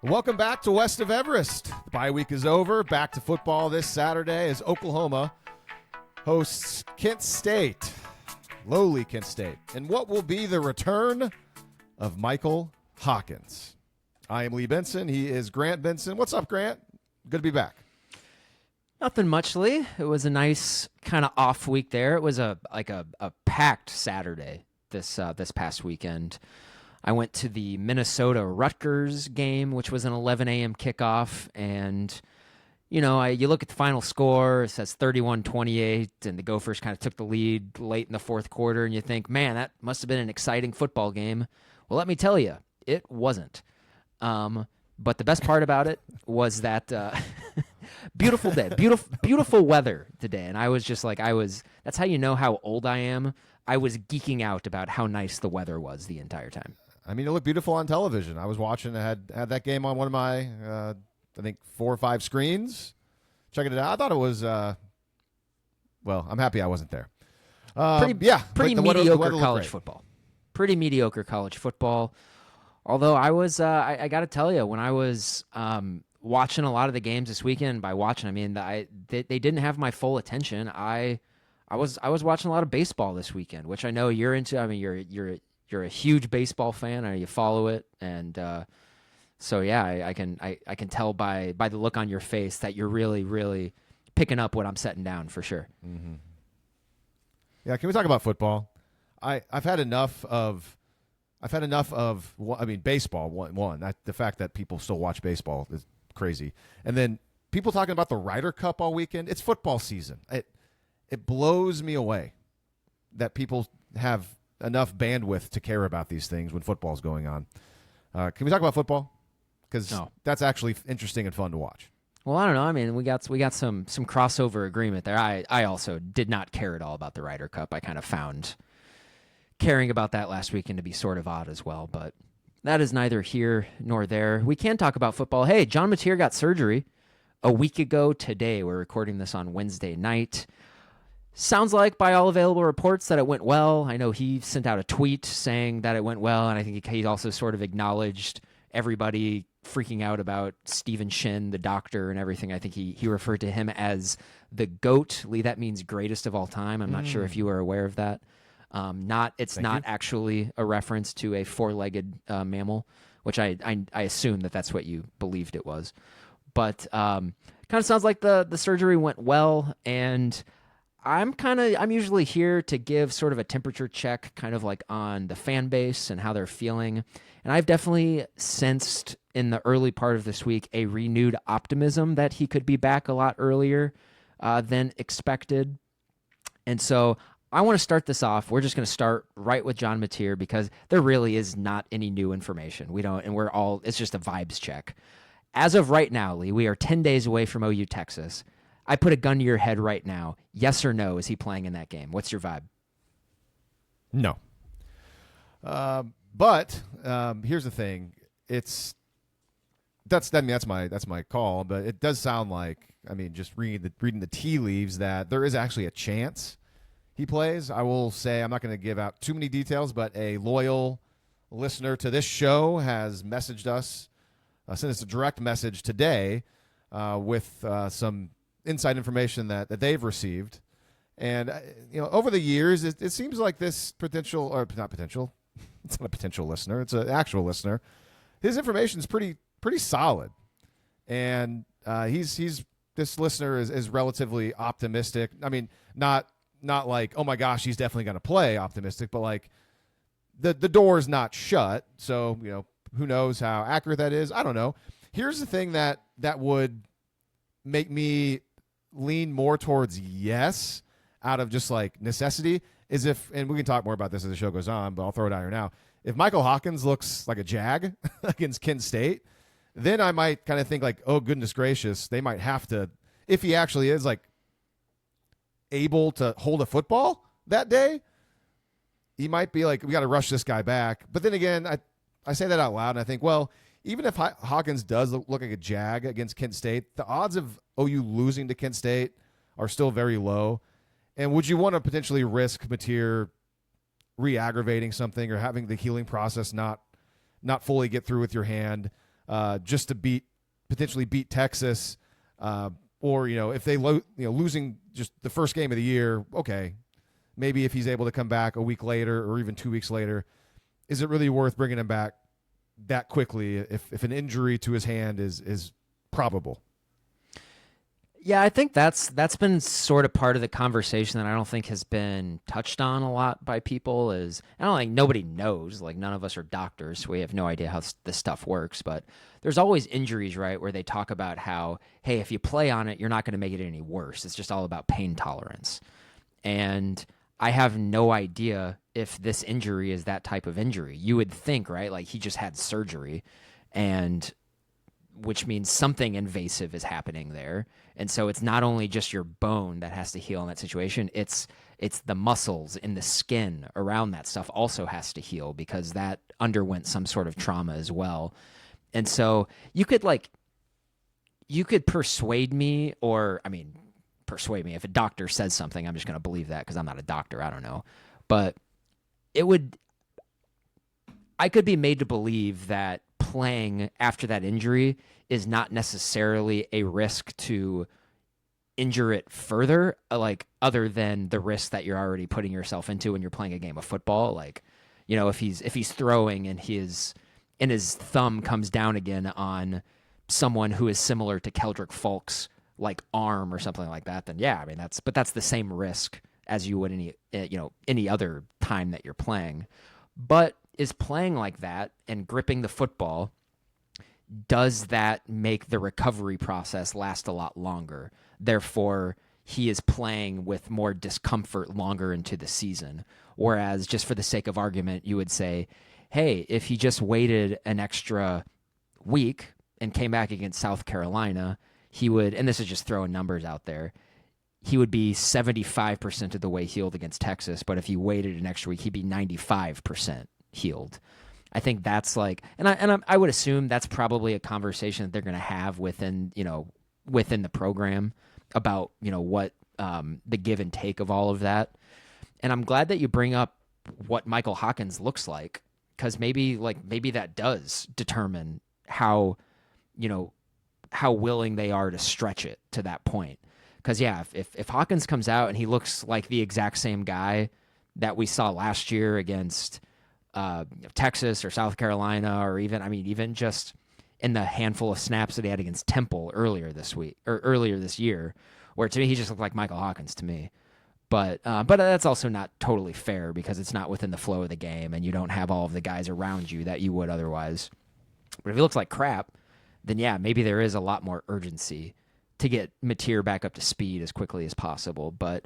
Welcome back to West of Everest. The bye week is over. Back to football this Saturday as Oklahoma hosts Kent State, lowly Kent State, and what will be the return of Michael Hawkins. I am Lee Benson. He is Grant Benson. What's up, Grant? Good to be back. Nothing much, Lee. It was a nice kind of off week there. It was a packed Saturday this past weekend. I went to the Minnesota-Rutgers game, which was an 11 a.m. kickoff, and you look at the final score, it says 31-28, and the Gophers kind of took the lead late in the fourth quarter, and you think, man, that must have been an exciting football game. Well, let me tell you, it wasn't. But the best part about it was that beautiful day, beautiful weather today, and I was just like, that's how you know how old I am. I was geeking out about how nice the weather was the entire time. I mean, it looked beautiful on television. I was watching, I had that game on one of my, I think, 4 or 5 screens, checking it out. I thought it was, well, I'm happy I wasn't there. Pretty mediocre college football. Pretty mediocre college football. Although I was, I got to tell you, when I was watching a lot of the games this weekend, by watching, I mean, they didn't have my full attention. I was watching a lot of baseball this weekend, which I know you're into. I mean, you're a huge baseball fan, or you follow it, and so yeah, I can tell by the look on your face that you're really, really picking up what I'm setting down for sure. Mm-hmm. Yeah, can we talk about football? I've had enough of. I mean, baseball. One, the fact that people still watch baseball is crazy, and then people talking about the Ryder Cup all weekend. It's football season. It blows me away that people have enough bandwidth to care about these things when football's going on. Can we talk about football? Because that's actually interesting and fun to watch. Well, I don't know. I mean, we got some crossover agreement there. I also did not care at all about the Ryder Cup. I kind of found caring about that last weekend to be sort of odd as well, but that is neither here nor there. We can talk about football. Hey, John Mateer got surgery a week ago today. We're recording this on Wednesday night. Sounds like, by all available reports, that it went well. I know he sent out a tweet saying that it went well, and I think he also sort of acknowledged everybody freaking out about Stephen Shin, the doctor, and everything. I think he referred to him as the GOAT. Lee, that means greatest of all time. I'm not sure if you were aware of that. It's not actually a reference to a 4-legged mammal, which I assume that's what you believed it was. But kind of sounds like the surgery went well, and I'm usually here to give sort of a temperature check, kind of like on the fan base and how they're feeling. And I've definitely sensed in the early part of this week a renewed optimism that he could be back a lot earlier than expected. And so I want to start this off. We're just going to start right with John Mateer because there really is not any new information. It's just a vibes check. As of right now, Lee, we are 10 days away from OU Texas. I put a gun to your head right now. Yes or no, is he playing in that game? What's your vibe? No. But here's the thing. That's my call, but it does sound like, I mean, just reading the tea leaves, that there is actually a chance he plays. I will say, I'm not going to give out too many details, but a loyal listener to this show has messaged us, sent us a direct message today with some inside information that they've received. And, over the years, it seems like this potential, or not potential, it's not a potential listener, it's an actual listener. His information is pretty solid. And this listener is relatively optimistic. I mean, not like, oh my gosh, he's definitely going to play optimistic, but like the door is not shut. So, who knows how accurate that is? I don't know. Here's the thing that would make me lean more towards yes out of just like necessity is if, and we can talk more about this as the show goes on, but I'll throw it out here now. If Michael Hawkins looks like a jag against Kent State, then I might kind of think like, oh, goodness gracious, they might have to, if he actually is like able to hold a football that day, he might be like, we got to rush this guy back. But then again, I say that out loud, and I think, well, even if Hawkins does look like a jag against Kent State, the odds of OU losing to Kent State are still very low. And would you want to potentially risk Mateer re-aggravating something or having the healing process not fully get through with your hand? just to potentially beat Texas, or if they losing just the first game of the year, okay, maybe if he's able to come back a week later or even 2 weeks later, is it really worth bringing him back that quickly if an injury to his hand is probable? Yeah, I think that's been sort of part of the conversation that I don't think has been touched on a lot by people. Is I don't think nobody knows. Like, none of us are doctors, so we have no idea how this stuff works. But there's always injuries, right, where they talk about how, hey, if you play on it, you're not going to make it any worse. It's just all about pain tolerance. And I have no idea if this injury is that type of injury. You would think, right, like he just had surgery, and which means something invasive is happening there. And so it's not only just your bone that has to heal in that situation, it's the muscles in the skin around that stuff also has to heal because that underwent some sort of trauma as well. And so you could persuade me, persuade me. If a doctor says something, I'm just going to believe that because I'm not a doctor. I don't know. But I could be made to believe that playing after that injury is not necessarily a risk to injure it further, like other than the risk that you're already putting yourself into when you're playing a game of football. Like, if he's throwing and his thumb comes down again on someone who is similar to Keldrick Falk's like arm or something like that, then yeah, that's the same risk as you would any other time that you're playing. But is playing like that and gripping the football, does that make the recovery process last a lot longer? Therefore, he is playing with more discomfort longer into the season. Whereas, just for the sake of argument, you would say, hey, if he just waited an extra week and came back against South Carolina, he would, and this is just throwing numbers out there, he would be 75% of the way healed against Texas. But if he waited an extra week, he'd be 95% healed. I think that's like, and I would assume that's probably a conversation that they're going to have within the program about, what the give and take of all of that. And I'm glad that you bring up what Michael Hawkins looks like, because maybe that does determine how willing they are to stretch it to that point. Because yeah, if Hawkins comes out and he looks like the exact same guy that we saw last year against Texas or South Carolina, or even just in the handful of snaps that he had against Temple earlier this year, where to me he just looked like Michael Hawkins to me. But that's also not totally fair because it's not within the flow of the game, and you don't have all of the guys around you that you would otherwise. But if he looks like crap, then yeah, maybe there is a lot more urgency to get Mateer back up to speed as quickly as possible. But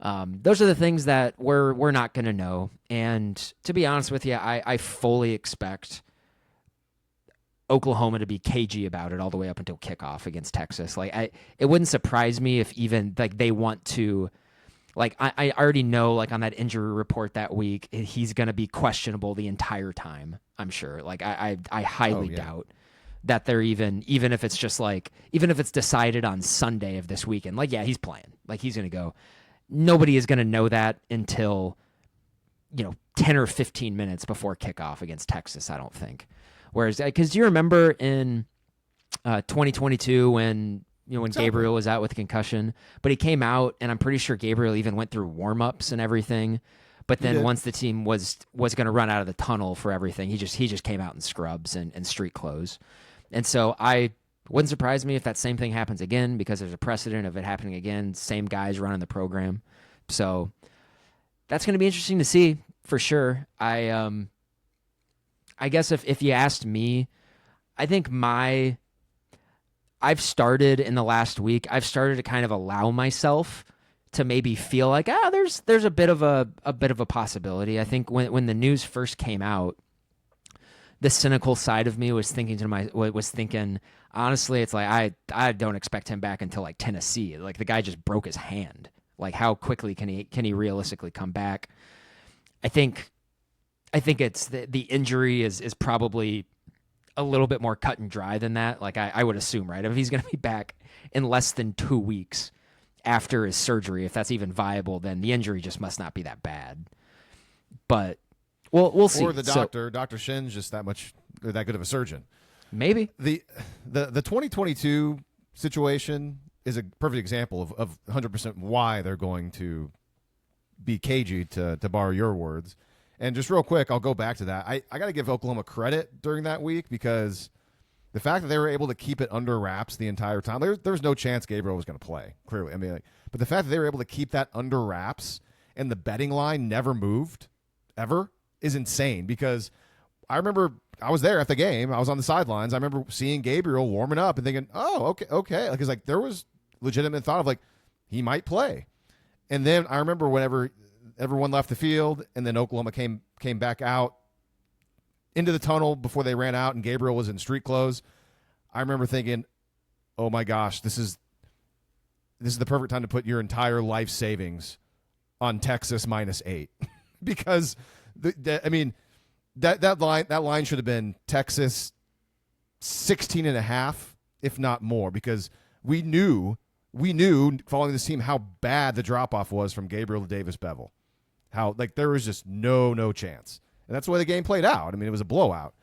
those are the things that we're not going to know. And to be honest with you, I fully expect Oklahoma to be cagey about it all the way up until kickoff against Texas. Like, it wouldn't surprise me if even like they want to. Like, I already know, like, on that injury report that week, he's going to be questionable the entire time, I'm sure. Like, I highly doubt that they're even if it's just like, even if it's decided on Sunday of this weekend, like, yeah, he's playing. Like, he's going to go. Nobody is going to know that until, 10 or 15 minutes before kickoff against Texas, I don't think. Whereas, because do you remember in 2022 when Gabriel was out with a concussion, but he came out, and I'm pretty sure Gabriel even went through warm-ups and everything. But then once the team was going to run out of the tunnel for everything, he just came out in scrubs and street clothes. And so I wouldn't surprise me if that same thing happens again, because there's a precedent of it happening again. Same guys running the program. So that's going to be interesting to see for sure. I guess if you asked me, I think I've started in the last week, I've started to kind of allow myself to maybe feel like, there's a bit of a possibility. I think when the news first came out, the cynical side of me was thinking honestly, it's like I don't expect him back until like Tennessee. Like, the guy just broke his hand. Like, how quickly can he realistically come back? I think it's the injury is probably a little bit more cut and dry than that. Like, I would assume, right? If he's going to be back in less than 2 weeks after his surgery, if that's even viable, then the injury just must not be that bad. But we'll see. Or the doctor, Dr. Shin's just that good of a surgeon. Maybe. The 2022 situation is a perfect example of 100% why they're going to be cagey, to borrow your words. And just real quick, I'll go back to that. I got to give Oklahoma credit during that week because the fact that they were able to keep it under wraps the entire time, there was no chance Gabriel was going to play, clearly. I mean, but the fact that they were able to keep that under wraps and the betting line never moved ever is insane because I remember I was there at the game. I was on the sidelines. I remember seeing Gabriel warming up and thinking, oh, okay. Because like there was legitimate thought of like he might play. And then I remember whenever everyone left the field and then Oklahoma came back out into the tunnel before they ran out and Gabriel was in street clothes. I remember thinking, oh my gosh, this is the perfect time to put your entire life savings on Texas -8 because that line should have been Texas 16.5, if not more, because we knew following this team how bad the drop off was from Gabriel to Davis Bevel, how like there was just no chance, and that's the way the game played out. I mean, it was a blowout.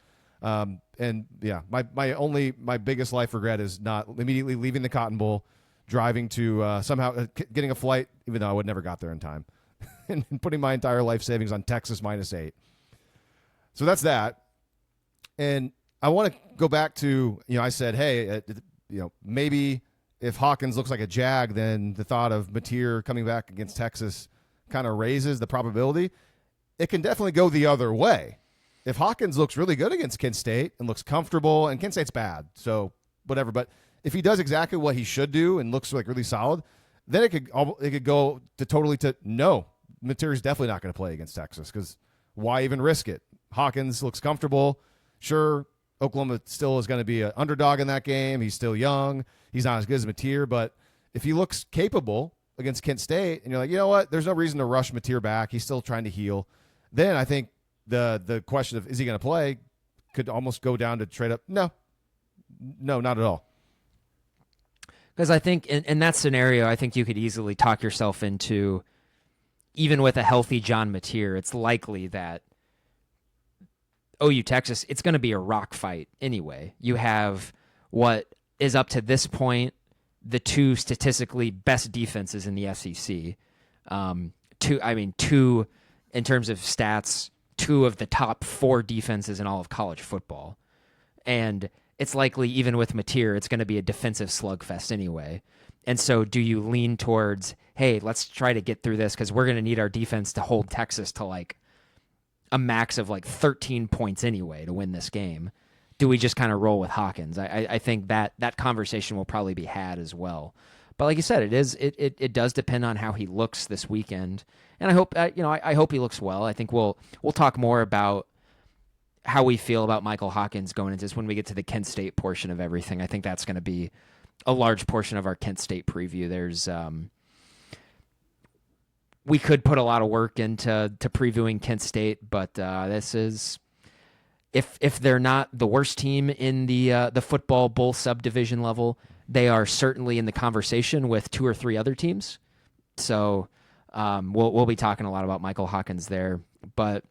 And yeah, my biggest life regret is not immediately leaving the Cotton Bowl, driving to somehow getting a flight, even though I would never got there in time, and putting my entire life savings on Texas -8. So that's that. And I want to go back to, I said, hey, maybe if Hawkins looks like a jag, then the thought of Mateer coming back against Texas kind of raises the probability. It can definitely go the other way. If Hawkins looks really good against Kent State and looks comfortable, and Kent State's bad, so whatever, but if he does exactly what he should do and looks like really solid, then it could go to no, Mateer's definitely not going to play against Texas because why even risk it? Hawkins looks comfortable. Sure, Oklahoma still is going to be an underdog in that game. He's still young. He's not as good as Mateer, but if he looks capable against Kent State and you're like, you know what, there's no reason to rush Mateer back. He's still trying to heal. Then I think the question of is he going to play could almost go down to trade up. No, not at all. Because I think in that scenario, I think you could easily talk yourself into, even with a healthy John Mateer, it's likely that OU Texas, it's going to be a rock fight anyway. You have what is up to this point the two statistically best defenses in the SEC. Two in terms of stats, two of the top 4 defenses in all of college football. And it's likely, even with Mateer, it's going to be a defensive slugfest anyway. And so do you lean towards, hey, let's try to get through this because we're going to need our defense to hold Texas to like a max of like 13 points anyway to win this game? Do we just kind of roll with Hawkins? I think that conversation will probably be had as well. But like you said, it does depend on how he looks this weekend, and I hope I hope he looks well. I think we'll talk more about how we feel about Michael Hawkins going into this when we get to the Kent State portion of everything. I think that's going to be a large portion of our Kent State preview. There's we could put a lot of work into previewing Kent State, but this is if they're not the worst team in the football bowl subdivision level, they are certainly in the conversation with 2 or 3 other teams. So we'll be talking a lot about Michael Hawkins there, but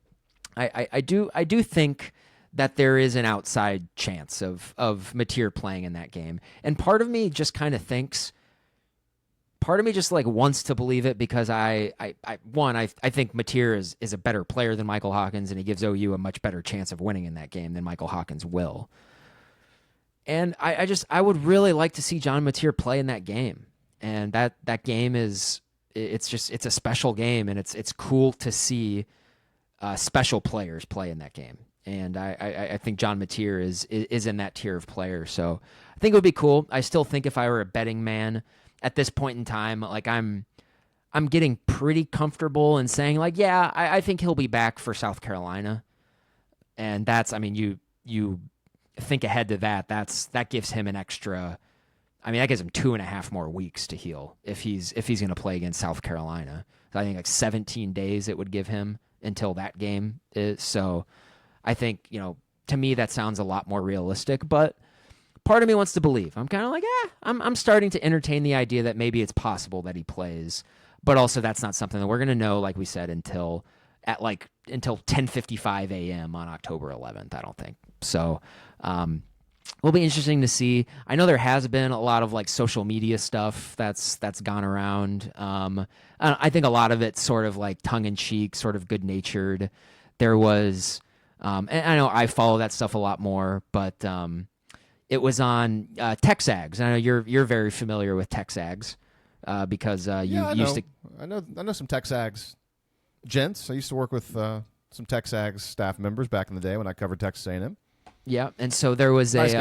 I do think that there is an outside chance of Mateer playing in that game, and part of me just kind of thinks. Part of me just like wants to believe it because I think Mateer is a better player than Michael Hawkins, and he gives OU a much better chance of winning in that game than Michael Hawkins will. And I would really like to see John Mateer play in that game. And that game it's a special game, and it's cool to see special players play in that game. And I think John Mateer is in that tier of players. So I think it would be cool. I still think if I were a betting man at this point in time, like I'm getting pretty comfortable in saying like, yeah, I think he'll be back for South Carolina. And that's, I mean, you think ahead to that gives him an extra, that gives him 2.5 more weeks to heal if he's going to play against South Carolina. So I think like 17 days it would give him until that game is. So I think, to me that sounds a lot more realistic, but part of me wants to believe. I'm kind of like, I'm starting to entertain the idea that maybe it's possible that he plays, but also that's not something that we're going to know, like we said, until 10:55 a.m. on October 11th, I don't think. So will be interesting to see. I know there has been a lot of like social media stuff that's gone around. I think a lot of it's sort of like tongue in cheek, sort of good natured. There was, and I know I follow that stuff a lot more, but it was on Texags. I know you're very familiar with Texags because you used to. I know some Texags gents. I used to work with some Texags staff members back in the day when I covered Texas A&M. Yeah, and so there was nice a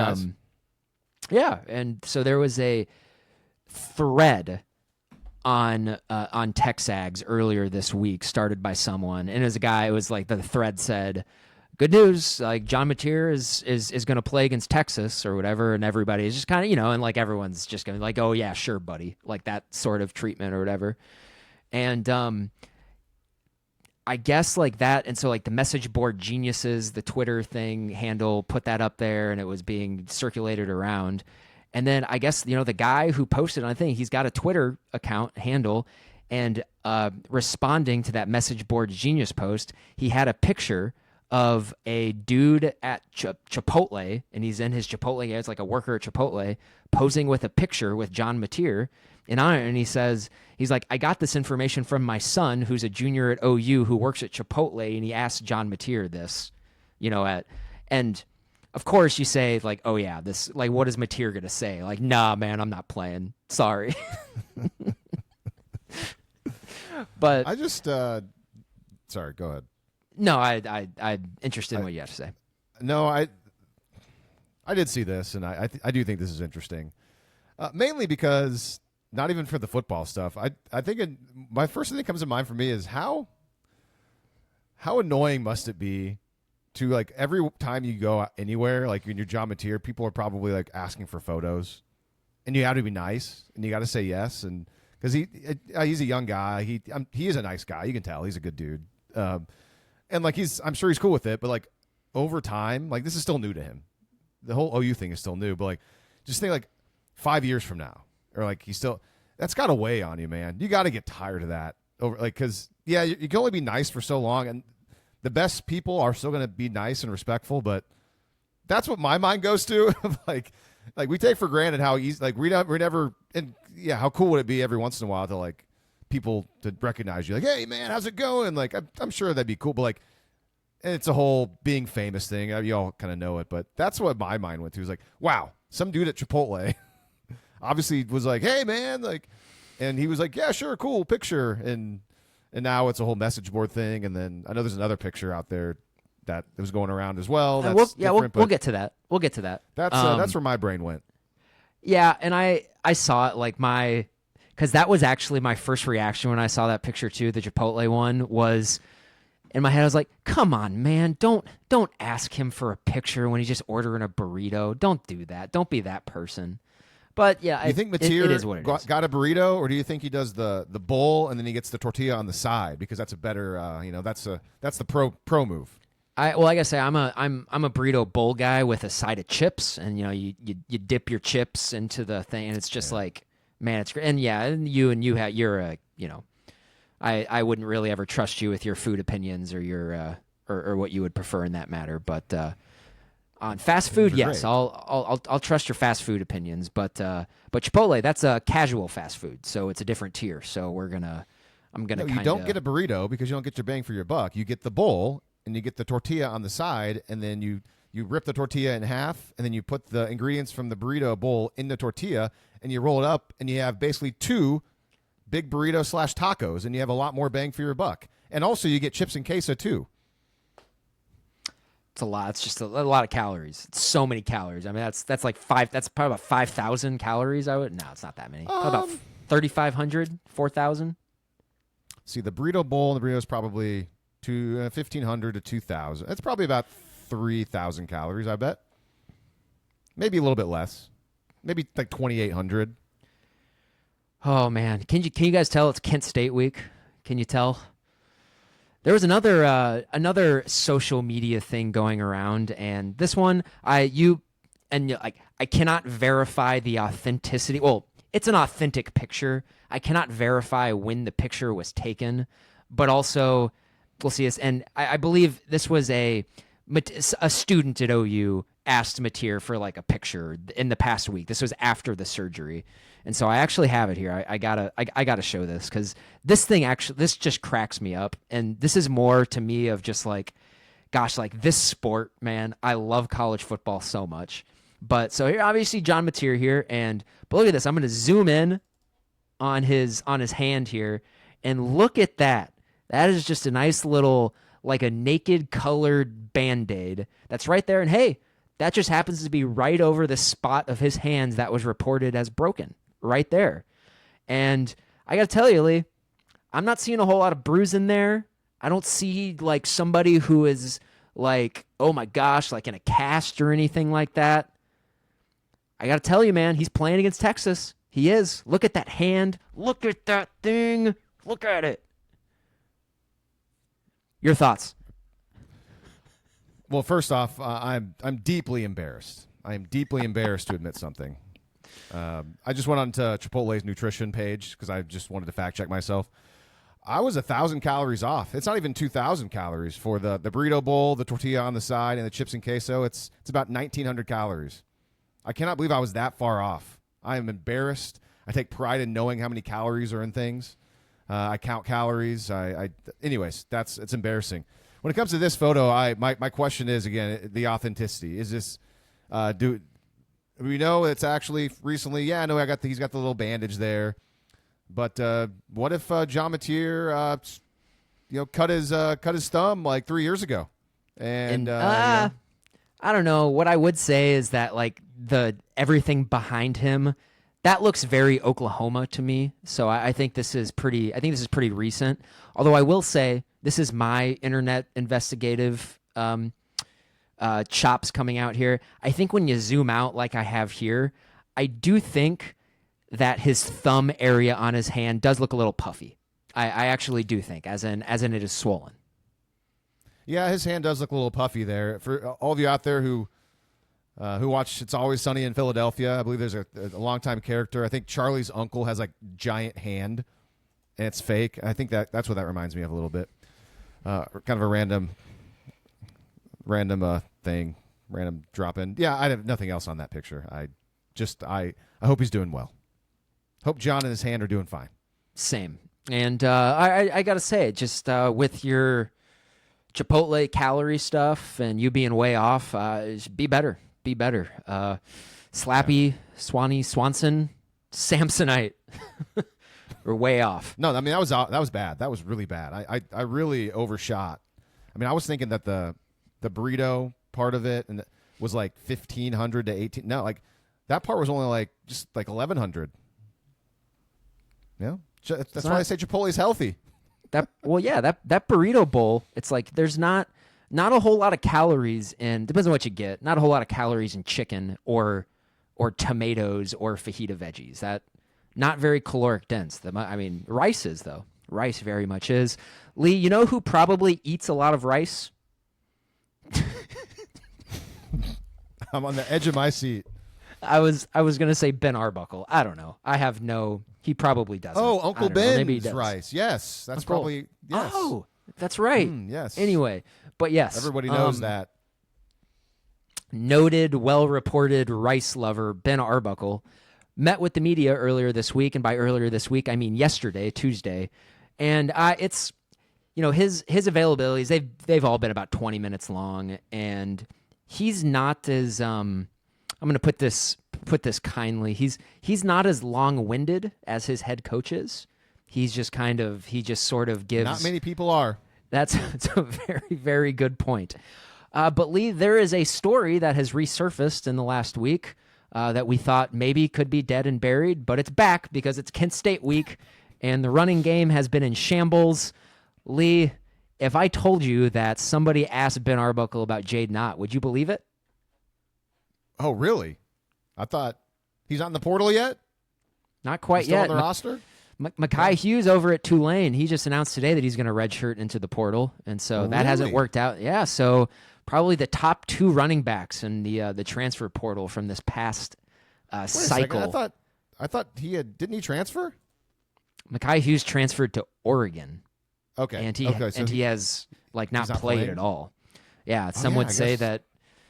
guys. and so there was a thread on Texags earlier this week, started by someone, and as a guy, it was like the thread said, "Good news, like John Mateer is going to play against Texas or whatever," and everybody is just kind of and like everyone's just going to like, "Oh yeah, sure, buddy," like that sort of treatment or whatever, and I guess like that, and so like the message board geniuses, the Twitter thing handle put that up there, and it was being circulated around. And then I guess the guy who posted on the thing, he's got a Twitter account handle, and responding to that message board genius post, he had a picture of a dude at Chipotle, and he's in his Chipotle. It's like a worker at Chipotle posing with a picture with John Mateer. And he says, he's like, "I got this information from my son, who's a junior at OU, who works at Chipotle," and he asked John Mateer this, and of course you say like, "Oh yeah, this, like, what is Mateer gonna say?" Like, "Nah, man, I'm not playing. Sorry." But I just, sorry, go ahead. No, I'm interested in what you have to say. No, I did see this, and I do think this is interesting, mainly because. Not even for the football stuff. I think my first thing that comes to mind for me is how annoying must it be to, like, every time you go anywhere, like when you're John Mateer, people are probably like asking for photos, and you have to be nice, and you got to say yes, and because he's a young guy, he is a nice guy, you can tell he's a good dude, and like I'm sure he's cool with it, but like over time, like this is still new to him. The whole OU thing is still new, but like just think like 5 years from now. Or like that's got to weigh on you, man. You got to get tired of that over, like, because you can only be nice for so long, and the best people are still going to be nice and respectful. But that's what my mind goes to. like we take for granted how easy, like we never, and yeah, how cool would it be every once in a while to like people to recognize you, like, "Hey man, how's it going?" Like I'm sure that'd be cool, but like, and it's a whole being famous thing. You all kind of know it, but that's what my mind went to. Is like, wow, some dude at Chipotle. Obviously was like, "Hey man," like, and he was like, "Yeah, sure, cool picture," and now it's a whole message board thing. And then I know there's another picture out there that was going around as well. We'll get to that. We'll get to that. That's where my brain went. Yeah, and I saw it like because that was actually my first reaction when I saw that picture too. The Chipotle one was in my head. I was like, "Come on, man, don't ask him for a picture when he's just ordering a burrito. Don't do that. Don't be that person." But yeah, you think Mateer it is what it is. Got a burrito, or do you think he does the bowl and then he gets the tortilla on the side because that's a better, that's the pro move. Like I say, I'm a burrito bowl guy with a side of chips, and you dip your chips into the thing, and it's just like, man, it's great. And yeah, you're a I wouldn't really ever trust you with your food opinions or your or what you would prefer in that matter, but. On fast food, yes, great. I'll trust your fast food opinions, but Chipotle, that's a casual fast food, so it's a different tier. So I'm gonna. You don't get a burrito because you don't get your bang for your buck. You get the bowl and you get the tortilla on the side, and then you rip the tortilla in half, and then you put the ingredients from the burrito bowl in the tortilla, and you roll it up, and you have basically two big burrito / tacos, and you have a lot more bang for your buck. And also, you get chips and queso too. It's a lot. It's just a lot of calories. It's so many calories. I mean, that's like five. That's probably about 5,000 calories. No, it's not that many. About 3,500, 4,000. See, the burrito bowl and the burrito is probably 1,500 to 2,000. It's probably about 3,000 calories. I bet. Maybe a little bit less. Maybe like 2,800. Oh man, can you guys tell it's Kent State week? Can you tell? There was another social media thing going around, and this one I cannot verify the authenticity. Well, it's an authentic picture. I cannot verify when the picture was taken, but also we'll see this. And I believe this was a student at OU asked Mateer for like a picture in the past week. This was after the surgery. And so I actually have it here. I gotta show this because this just cracks me up. And this is more to me of just like, gosh, like this sport, man. I love college football so much. But so here, obviously, John Mateer here, but look at this. I'm gonna zoom in on his hand here, and look at that. That is just a nice little like a naked colored Band-Aid that's right there. And hey, that just happens to be right over the spot of his hands that was reported as broken. Right there. And I got to tell you, Lee, I'm not seeing a whole lot of bruise in there. I don't see like somebody who is like, oh my gosh, like in a cast or anything like that. I got to tell you, man, he's playing against Texas. He is. Look at that hand. Look at that thing. Look at it. Your thoughts? Well, first off, I'm deeply embarrassed. I am deeply embarrassed to admit something. I just went on to Chipotle's nutrition page because I just wanted to fact check myself. I was 1,000 calories off. It's not even 2,000 calories for the burrito bowl, the tortilla on the side, and the chips and queso. It's about 1,900 calories. I cannot believe I was that far off. I am embarrassed. I take pride in knowing how many calories are in things. I count calories. Anyways, it's embarrassing. When it comes to this photo, my question is again the authenticity. Is this we know it's actually recently? Yeah, I know he's got the little bandage there. But what if John Mateer, cut his thumb like 3 years ago? And I don't know. What I would say is that like everything behind him, that looks very Oklahoma to me. So I think this is pretty. I think this is pretty recent. Although I will say this is my internet investigative chops coming out here. I think when you zoom out like I have here, I do think that his thumb area on his hand does look a little puffy. I actually do think, as in it is swollen. Yeah, his hand does look a little puffy there. For all of you out there who watch It's Always Sunny in Philadelphia, I believe there's a longtime character. I think Charlie's uncle has like giant hand, and it's fake. I think that's what that reminds me of a little bit. Kind of a random thing, random drop in. Yeah, I have nothing else on that picture. I hope he's doing well. Hope John and his hand are doing fine. Same. And I got to say, just with your Chipotle calorie stuff and you being way off, be better. Be better. Slappy, Swanson, Samsonite. We're way off. No, I mean, that was bad. That was really bad. I really overshot. I mean, I was thinking that the burrito part of it and was like 1,500 to 18. No, like that part was only like just like 1,100. Yeah, that's why I say Chipotle's healthy. That burrito bowl. It's like there's not a whole lot of calories in. Depends on what you get. Not a whole lot of calories in chicken or tomatoes or fajita veggies. That not very caloric dense. Rice is though. Rice very much is. Lee, you know who probably eats a lot of rice? I'm on the edge of my seat. I was gonna say Ben Arbuckle. I don't know. I have no. He probably doesn't. Oh, Uncle Ben's rice. Yes, that's probably yes. Oh, that's right. Yes. Anyway, but yes, everybody knows that. Noted, well-reported rice lover Ben Arbuckle met with the media earlier this week, and by earlier this week I mean yesterday, Tuesday, and it's his availabilities. They've all been about 20 minutes long, and he's not as I'm going to put this kindly. He's not as long-winded as his head coach is. He just sort of gives. Not many people are. That's a very, very good point. But Lee, there is a story that has resurfaced in the last week that we thought maybe could be dead and buried, but it's back because it's Kent State week, and the running game has been in shambles. Lee, if I told you that somebody asked Ben Arbuckle about Jaydn Ott, would you believe it? Oh, really? I thought he's not in the portal yet? Not quite he's still yet. on the roster? Mekhi Hughes over at Tulane, he just announced today that he's going to redshirt into the portal, and so that hasn't worked out. Yeah, so probably the top two running backs in the transfer portal from this past cycle. I thought didn't he transfer? Mekhi Hughes transferred to Oregon. Okay. And he has not played playing? at all. Yeah, some would say that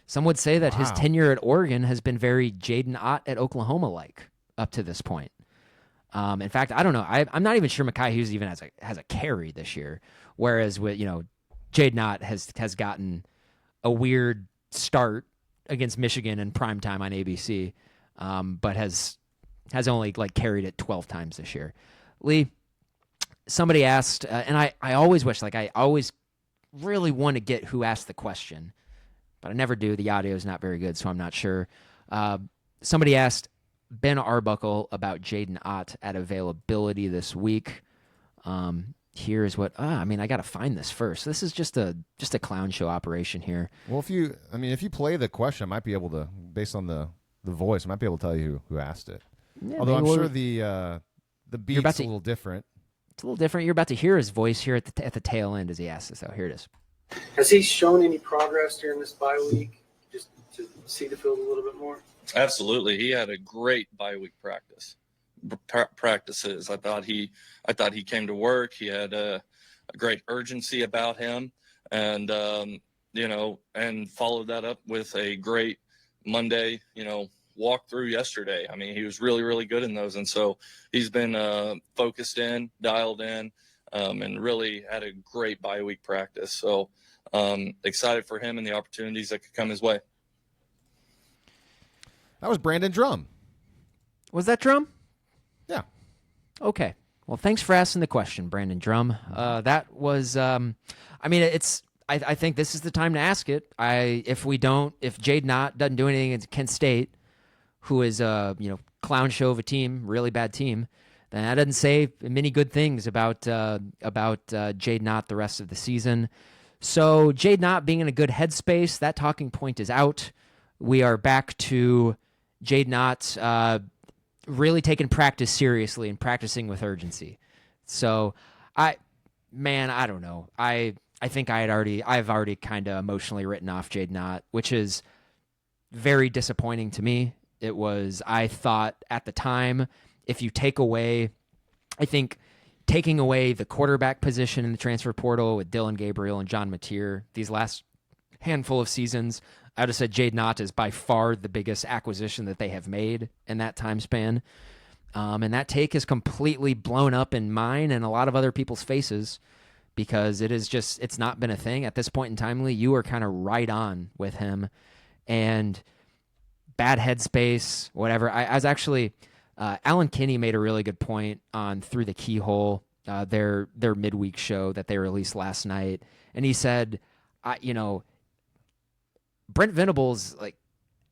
Some would say that his Wow. tenure at Oregon has been very Jaydn Ott at Oklahoma-like up to this point. In fact, I don't know. I'm not even sure Mekhi Hughes even has a carry this year. Whereas with Jaydn Ott has gotten a weird start against Michigan in primetime on ABC, but has only carried it 12 times this year. Lee, somebody asked, and I always wish, I always really want to get who asked the question, but I never do. The audio is not very good, so I'm not sure. Somebody asked Ben Arbuckle about Jaydn Ott at availability this week. Here's what I got to find this first. This is just a clown show operation here. Well, if you play the question, I might be able to, based on the voice, I might be able to tell you who asked it. Yeah, although I'm sure the beat's a little different. It's a little different. You're about to hear his voice here at the tail end as he asks this. So here it is. Has he shown any progress during this bye week, just to see the field a little bit more? Absolutely. He had a great bye week practices. I thought he came to work. He had a great urgency about him, and and followed that up with a great Monday, walk through yesterday. I mean, he was really, really good in those. And so he's been focused in, dialed in, and really had a great bye week practice. So excited for him and the opportunities that could come his way. That was Brandon Drum. Was that Drum? Yeah. Okay. Well, thanks for asking the question, Brandon Drum. That was, I think this is the time to ask it. If Jaydn Ott doesn't do anything against Kent State, who is clown show of a team, really bad team, then that doesn't say many good things about Jaydn Ott the rest of the season. So Jaydn Ott being in a good headspace, that talking point is out. We are back to Jaydn Ott really taking practice seriously and practicing with urgency. So I don't know. I think I've already kind of emotionally written off Jaydn Ott, which is very disappointing to me. I thought at the time, if you taking away the quarterback position in the transfer portal with Dylan Gabriel and John Mateer these last handful of seasons, I would have said Jaydn Ott is by far the biggest acquisition that they have made in that time span. And that take is completely blown up in mine and a lot of other people's faces because it's not been a thing. At this point in time, Lee, you are kind of right on with him. And bad headspace, whatever. I was actually, Alan Kinney made a really good point on Through the Keyhole, their midweek show that they released last night. And he said, Brent Venables,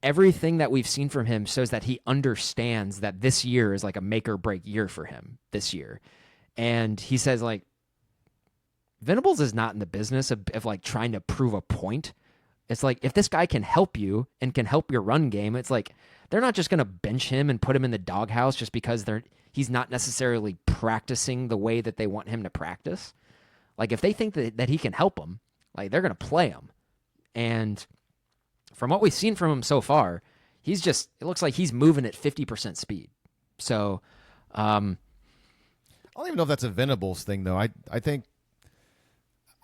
everything that we've seen from him shows that he understands that this year is like a make or break year for him this year. And he says Venables is not in the business of trying to prove a point. It's if this guy can help you and can help your run game, it's they're not just going to bench him and put him in the doghouse just because he's not necessarily practicing the way that they want him to practice. If they think that he can help them, they're going to play him. And from what we've seen from him so far, it looks like he's moving at 50% speed. So I don't even know if that's a Venables thing, though. I think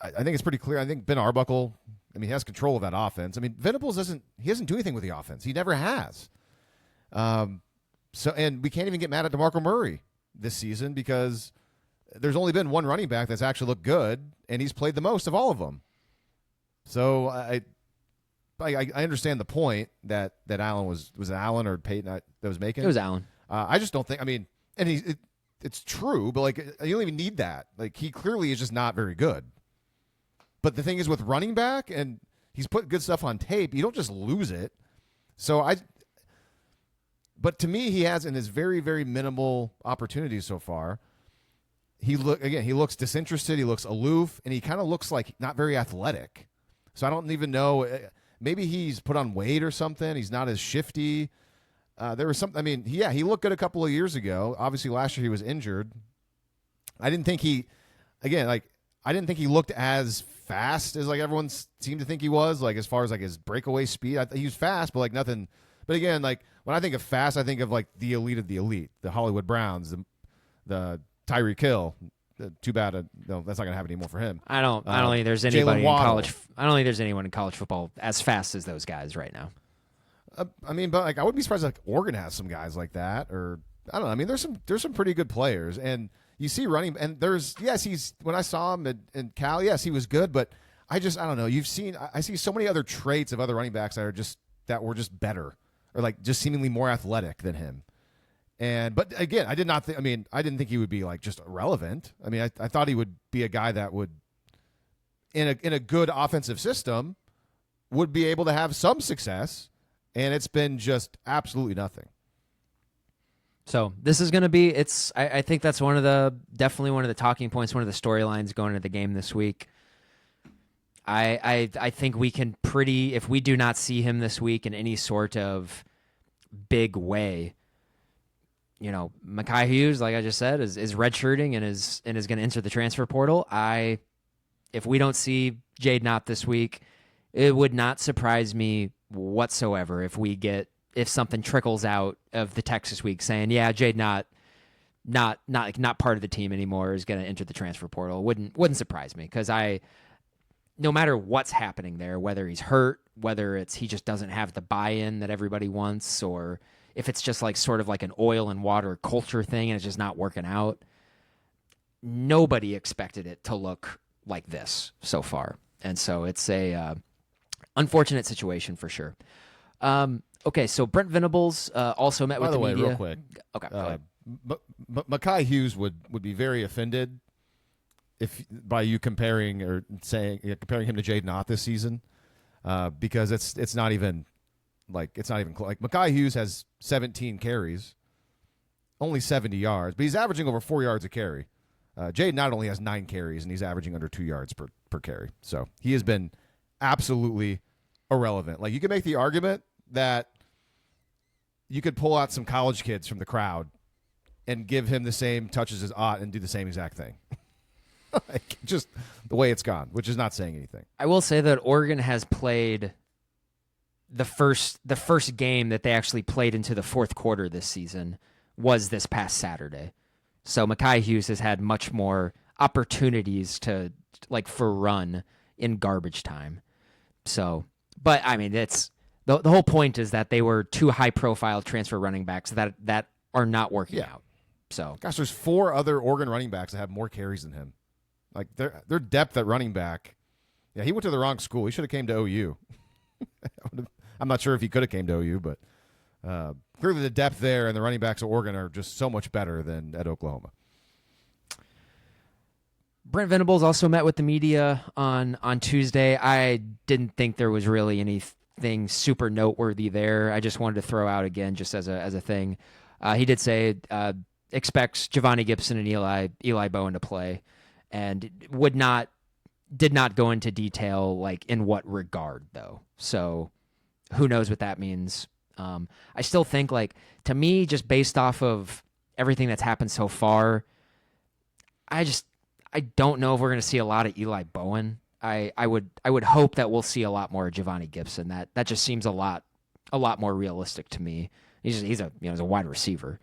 it's pretty clear. I think Ben Arbuckle, he has control of that offense. Venables doesn't do anything with the offense. He never has. And we can't even get mad at DeMarco Murray this season because there's only been one running back that's actually looked good, and he's played the most of all of them. So I understand the point that Allen was it Allen or Peyton that was making? It was Allen. I just don't think. It's true, but you don't even need that. He clearly is just not very good. But the thing is with running back, and he's put good stuff on tape, you don't just lose it. But to me, he has in his very, very minimal opportunities so far. He looks disinterested. He looks aloof, and he kind of looks like not very athletic. So I don't even know. Maybe he's put on weight or something. He's not as shifty. There was something. He looked good a couple of years ago. Obviously, last year he was injured. I didn't think he looked as fast as everyone seemed to think he was. As far as his breakaway speed, he was fast, but nothing. But again, when I think of fast, I think of the elite of the elite, the Hollywood Browns, the Tyreek Hill, too bad. No, that's not going to happen anymore for him. I don't think there's anybody in Waddle. college. I don't think there's anyone in college football as fast as those guys right now. I mean, but like I wouldn't be surprised if like Oregon has some guys like that, or I don't know. I mean, there's some pretty good players, and you see running, and he's when I saw him in Cal, yes, he was good, but I don't know. I see so many other traits of other running backs that were just better, or like just seemingly more athletic than him. But again, I didn't think he would be like just irrelevant. I mean, I thought he would be a guy that would, in a good offensive system, would be able to have some success. And it's been just absolutely nothing. So this is going to be. I think that's definitely one of the talking points, one of the storylines going into the game this week. I think we can if we do not see him this week in any sort of big way, Mekhi Hughes, like I just said, is redshirting and is going to enter the transfer portal. If we don't see Jaydn Ott this week, it would not surprise me whatsoever if something trickles out of the Texas week saying, yeah, Jaydn Ott not part of the team anymore, is going to enter the transfer portal. Wouldn't surprise me, because no matter what's happening there, whether he's hurt, whether it's he just doesn't have the buy-in that everybody wants, or if it's just like sort of like an oil and water culture thing and it's just not working out, nobody expected it to look like this so far. And so it's a unfortunate situation for sure. Okay, so Brent Venables also met with the media. Real quick. Okay. Mekhi Hughes would be very offended by you comparing him to Jaydn Ott this season, because it's not even close. Like Mekhi Hughes has 17 carries, only 70 yards, but he's averaging over 4 yards a carry. Jaydn Ott only has 9 carries, and he's averaging under 2 yards per carry. So he has been absolutely irrelevant. Like, you could make the argument that you could pull out some college kids from the crowd and give him the same touches as Ott and do the same exact thing. Like, just the way it's gone, which is not saying anything. I will say that Oregon has played the first game that they actually played into the fourth quarter this season was this past Saturday. So Mekhi Hughes has had much more opportunities for run in garbage time. So, but I mean, it's the whole point is that they were 2 high-profile transfer running backs that are not working out. So, gosh, there's 4 other Oregon running backs that have more carries than him. Like, their depth at running back. Yeah, he went to the wrong school. He should have came to OU. I'm not sure if he could have came to OU, but clearly the depth there and the running backs at Oregon are just so much better than at Oklahoma. Brent Venables also met with the media on Tuesday. I didn't think there was really anything super noteworthy there. I just wanted to throw out again, just as a thing. He did say expects Giovanni Gibson and Eli Bowen to play, and did not go into detail like in what regard though. So who knows what that means. I still think, like, to me, just based off of everything that's happened so far, I don't know if we're going to see a lot of Eli Bowen. I would hope that we'll see a lot more of Giovanni Gibson. That just seems a lot more realistic to me. He's a wide receiver,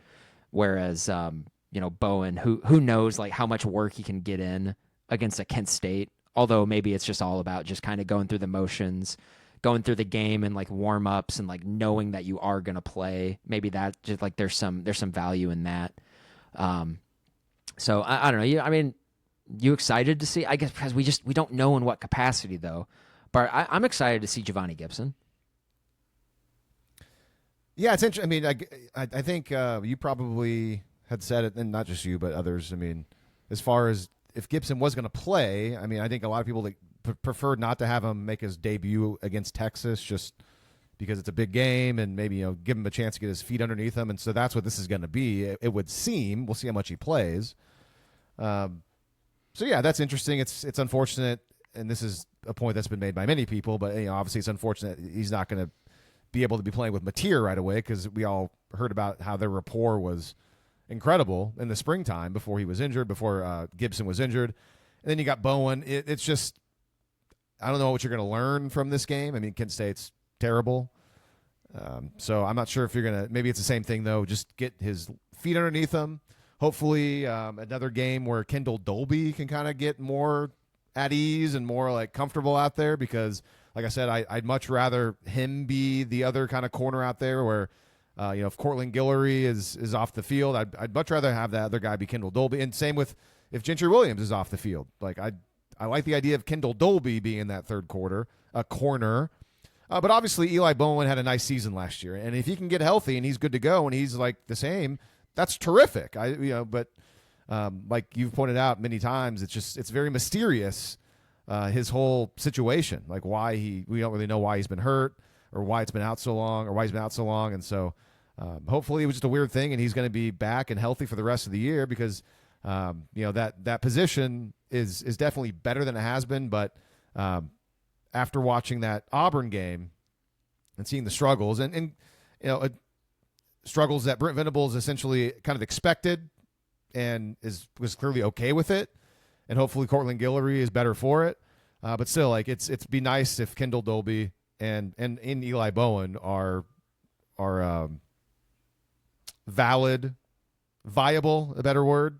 whereas Bowen, who knows like how much work he can get in against a Kent State. Although maybe it's just all about just kind of going through the motions, going through the game and like warm ups and like knowing that you are going to play. Maybe that just like there's some value in that. So I don't know. I mean, you excited to see? I guess because we don't know in what capacity though. But I'm excited to see Giovanni Gibson. Yeah, it's interesting. I mean, I think you probably had said it, and not just you, but others. I mean, as far as if Gibson was going to play, I mean, I think a lot of people preferred not to have him make his debut against Texas just because it's a big game and maybe give him a chance to get his feet underneath him. And so that's what this is going to be. It would seem. We'll see how much he plays. So yeah, that's interesting. It's unfortunate, and this is a point that's been made by many people. But obviously, it's unfortunate he's not going to be able to be playing with Mateer right away, because we all heard about how their rapport was incredible in the springtime before he was injured, before Gibson was injured. And then you got Bowen. It's just, I don't know what you're going to learn from this game. I mean, Kent State's terrible. So I'm not sure if you're going to, maybe it's the same thing though, just get his feet underneath him, hopefully another game where Kendall Dolby can kind of get more at ease and more like comfortable out there, because like I said, I'd much rather him be the other kind of corner out there where, if Cortland Guillory is off the field, I'd much rather have that other guy be Kendall Dolby. And same with if Gentry Williams is off the field. Like I like the idea of Kendall Dolby being in that third quarter, a corner. But obviously Eli Bowen had a nice season last year, and if he can get healthy and he's good to go and he's like the same, that's terrific. But like you've pointed out many times, it's very mysterious, his whole situation, like we don't really know why he's been hurt or why it's been out so long or why he's been out so long. And so hopefully it was just a weird thing and he's going to be back and healthy for the rest of the year, because that position is definitely better than it has been. But after watching that Auburn game and seeing the struggles and struggles that Brent Venables essentially kind of expected and was clearly okay with it, and hopefully Cortland Guillory is better for it. But still, like it's be nice if Kendall Dolby and Eli Bowen are viable, a better word,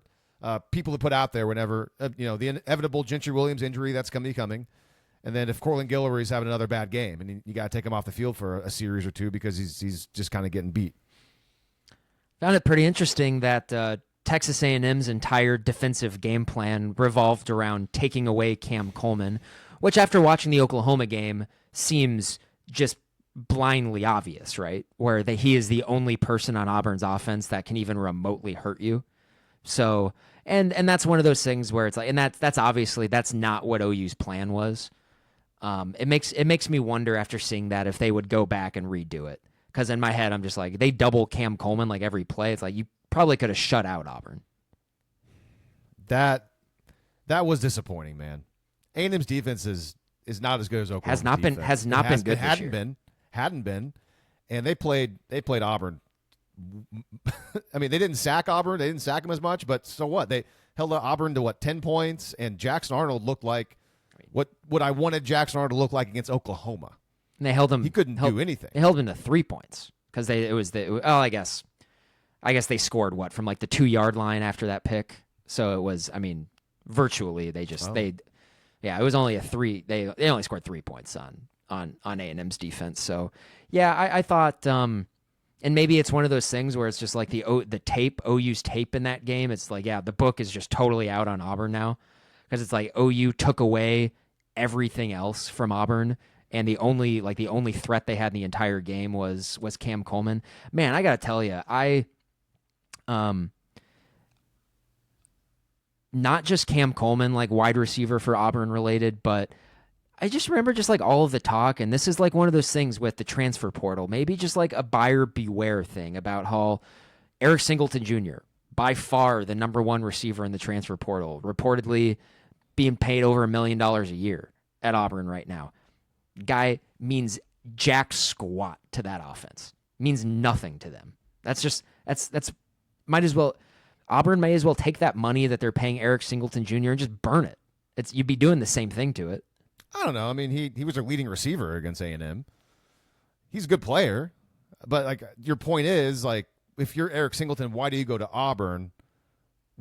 people to put out there whenever the inevitable Gentry Williams injury that's going to be coming. And then if Cortland Guillory is having another bad game, and you got to take him off the field for a series or two because he's just kind of getting beat. Found it pretty interesting that Texas A&M's entire defensive game plan revolved around taking away Cam Coleman, which after watching the Oklahoma game seems just blindly obvious, right? Where he is the only person on Auburn's offense that can even remotely hurt you. So, and that's one of those things where it's like, and that's obviously that's not what OU's plan was. It makes me wonder after seeing that if they would go back and redo it. Because in my head, I'm just like, they double Cam Coleman like every play. It's like you probably could have shut out Auburn. That was disappointing, man. A&M's defense is not as good as Oklahoma's defense. Has not been good this year. Hadn't been, and they played Auburn. I mean, they didn't sack Auburn. They didn't sack them as much, but so what? They held Auburn to 10 points, and Jackson Arnold looked like what I wanted Jackson Arnold to look like against Oklahoma. And they held him. He couldn't do anything. They held him to 3 points because I guess they scored from like the 2-yard line after that pick. So it was, I mean, virtually it was only a 3. They only scored 3 points on A&M's defense. So yeah, I thought, and maybe it's one of those things where it's just like the OU's tape in that game. It's like, yeah, the book is just totally out on Auburn now, because it's like OU took away everything else from Auburn. And the only threat they had in the entire game was Cam Coleman. Man, I gotta tell you, not just Cam Coleman, like wide receiver for Auburn related, but I just remember just like all of the talk, and this is like one of those things with the transfer portal, maybe just like a buyer beware thing about how Eric Singleton Jr., by far the number one receiver in the transfer portal, reportedly being paid over $1 million a year at Auburn right now. Guy means jack squat to that offense. Means nothing to them. That's Auburn may as well take that money that they're paying Eric Singleton Jr. and just burn it. You'd be doing the same thing to it. I don't know. I mean, he was their leading receiver against A&M. He's a good player, but like your point is, like, if you're Eric Singleton, why do you go to Auburn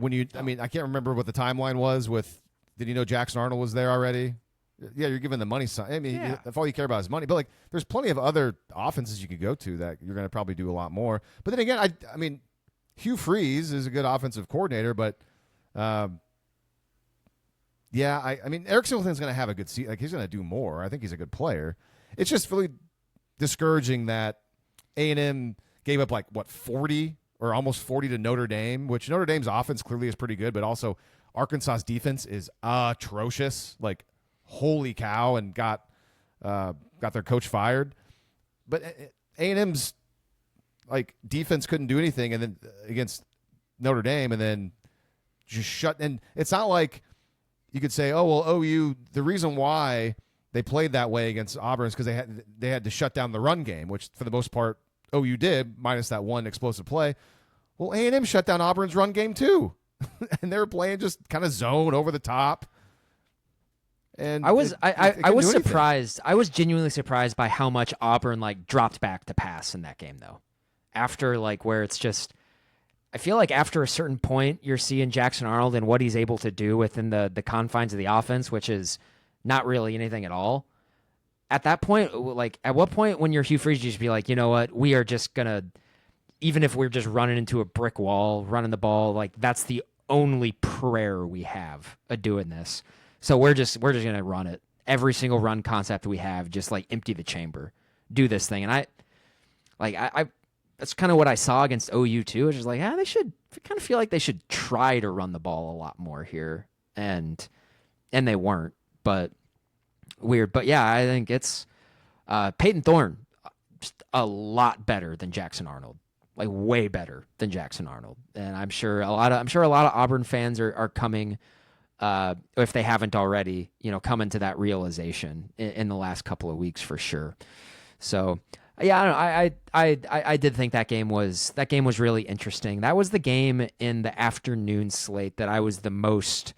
I mean, I can't remember what the timeline was with. Did you know Jackson Arnold was there already? Yeah, you're giving the money side. I mean, if all you care about is money, but like, there's plenty of other offenses you could go to that you're going to probably do a lot more. But then again, I mean, Hugh Freeze is a good offensive coordinator, but I mean, Eric Singleton's going to have a good season. Like, he's going to do more. I think he's a good player. It's just really discouraging that A&M gave up 40 or almost 40 to Notre Dame, which Notre Dame's offense clearly is pretty good, but also Arkansas's defense is atrocious. Like, holy cow, and got their coach fired. But A&M's defense couldn't do anything, and then against Notre Dame, and then just shut. And it's not like you could say, oh well, OU. The reason why they played that way against Auburn is because they had to shut down the run game, which for the most part OU did, minus that one explosive play. Well, A&M shut down Auburn's run game too, and they were playing just kind of zone over the top. And I was surprised. I was genuinely surprised by how much Auburn dropped back to pass in that game, though. After where it's just, I feel like after a certain point, you're seeing Jackson Arnold and what he's able to do within the confines of the offense, which is not really anything at all. At that point, like at what point when you're Hugh Freeze, you should be like, you know what, we are just gonna, even if we're just running into a brick wall, running the ball, like that's the only prayer we have of doing this. So we're just gonna run it. Every single run concept we have, just like empty the chamber, do this thing. And I that's kind of what I saw against OU too. It's just like, they should. I kind of feel like they should try to run the ball a lot more here, and they weren't. But weird. But yeah, I think it's Peyton Thorne, just a lot better than Jackson Arnold, like way better than Jackson Arnold. And I'm sure a lot of Auburn fans are coming, if they haven't already, coming to that realization in the last couple of weeks for sure. So. Yeah, I don't know. I did think that game was really interesting. That was the game in the afternoon slate that I was the most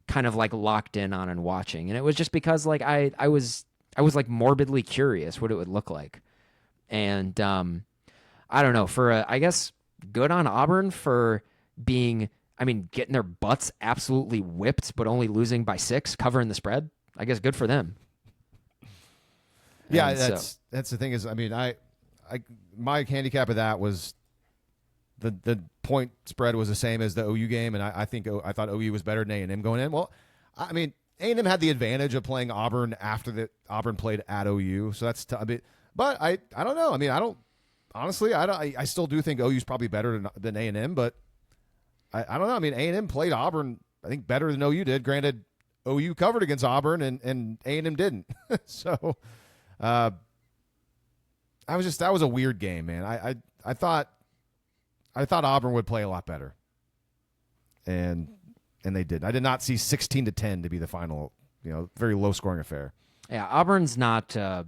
kind of like locked in on and watching, and it was just because like I was like morbidly curious what it would look like, and I don't know, I guess good on Auburn for being, getting their butts absolutely whipped, but only losing by 6, covering the spread. I guess good for them. Yeah, that's the thing is, my handicap of that was the point spread was the same as the OU game, and I thought OU was better than A&M going in. Well, A&M had the advantage of playing Auburn after Auburn played at OU, so that's but I don't know. I still do think OU's probably better than A&M, but I don't know. A&M played Auburn, I think, better than OU did. Granted, OU covered against Auburn and A&M didn't. So. That was a weird game, man. I thought Auburn would play a lot better, and they did. I did not see 16-10 to be the final, very low scoring affair. Yeah, Auburn's not, and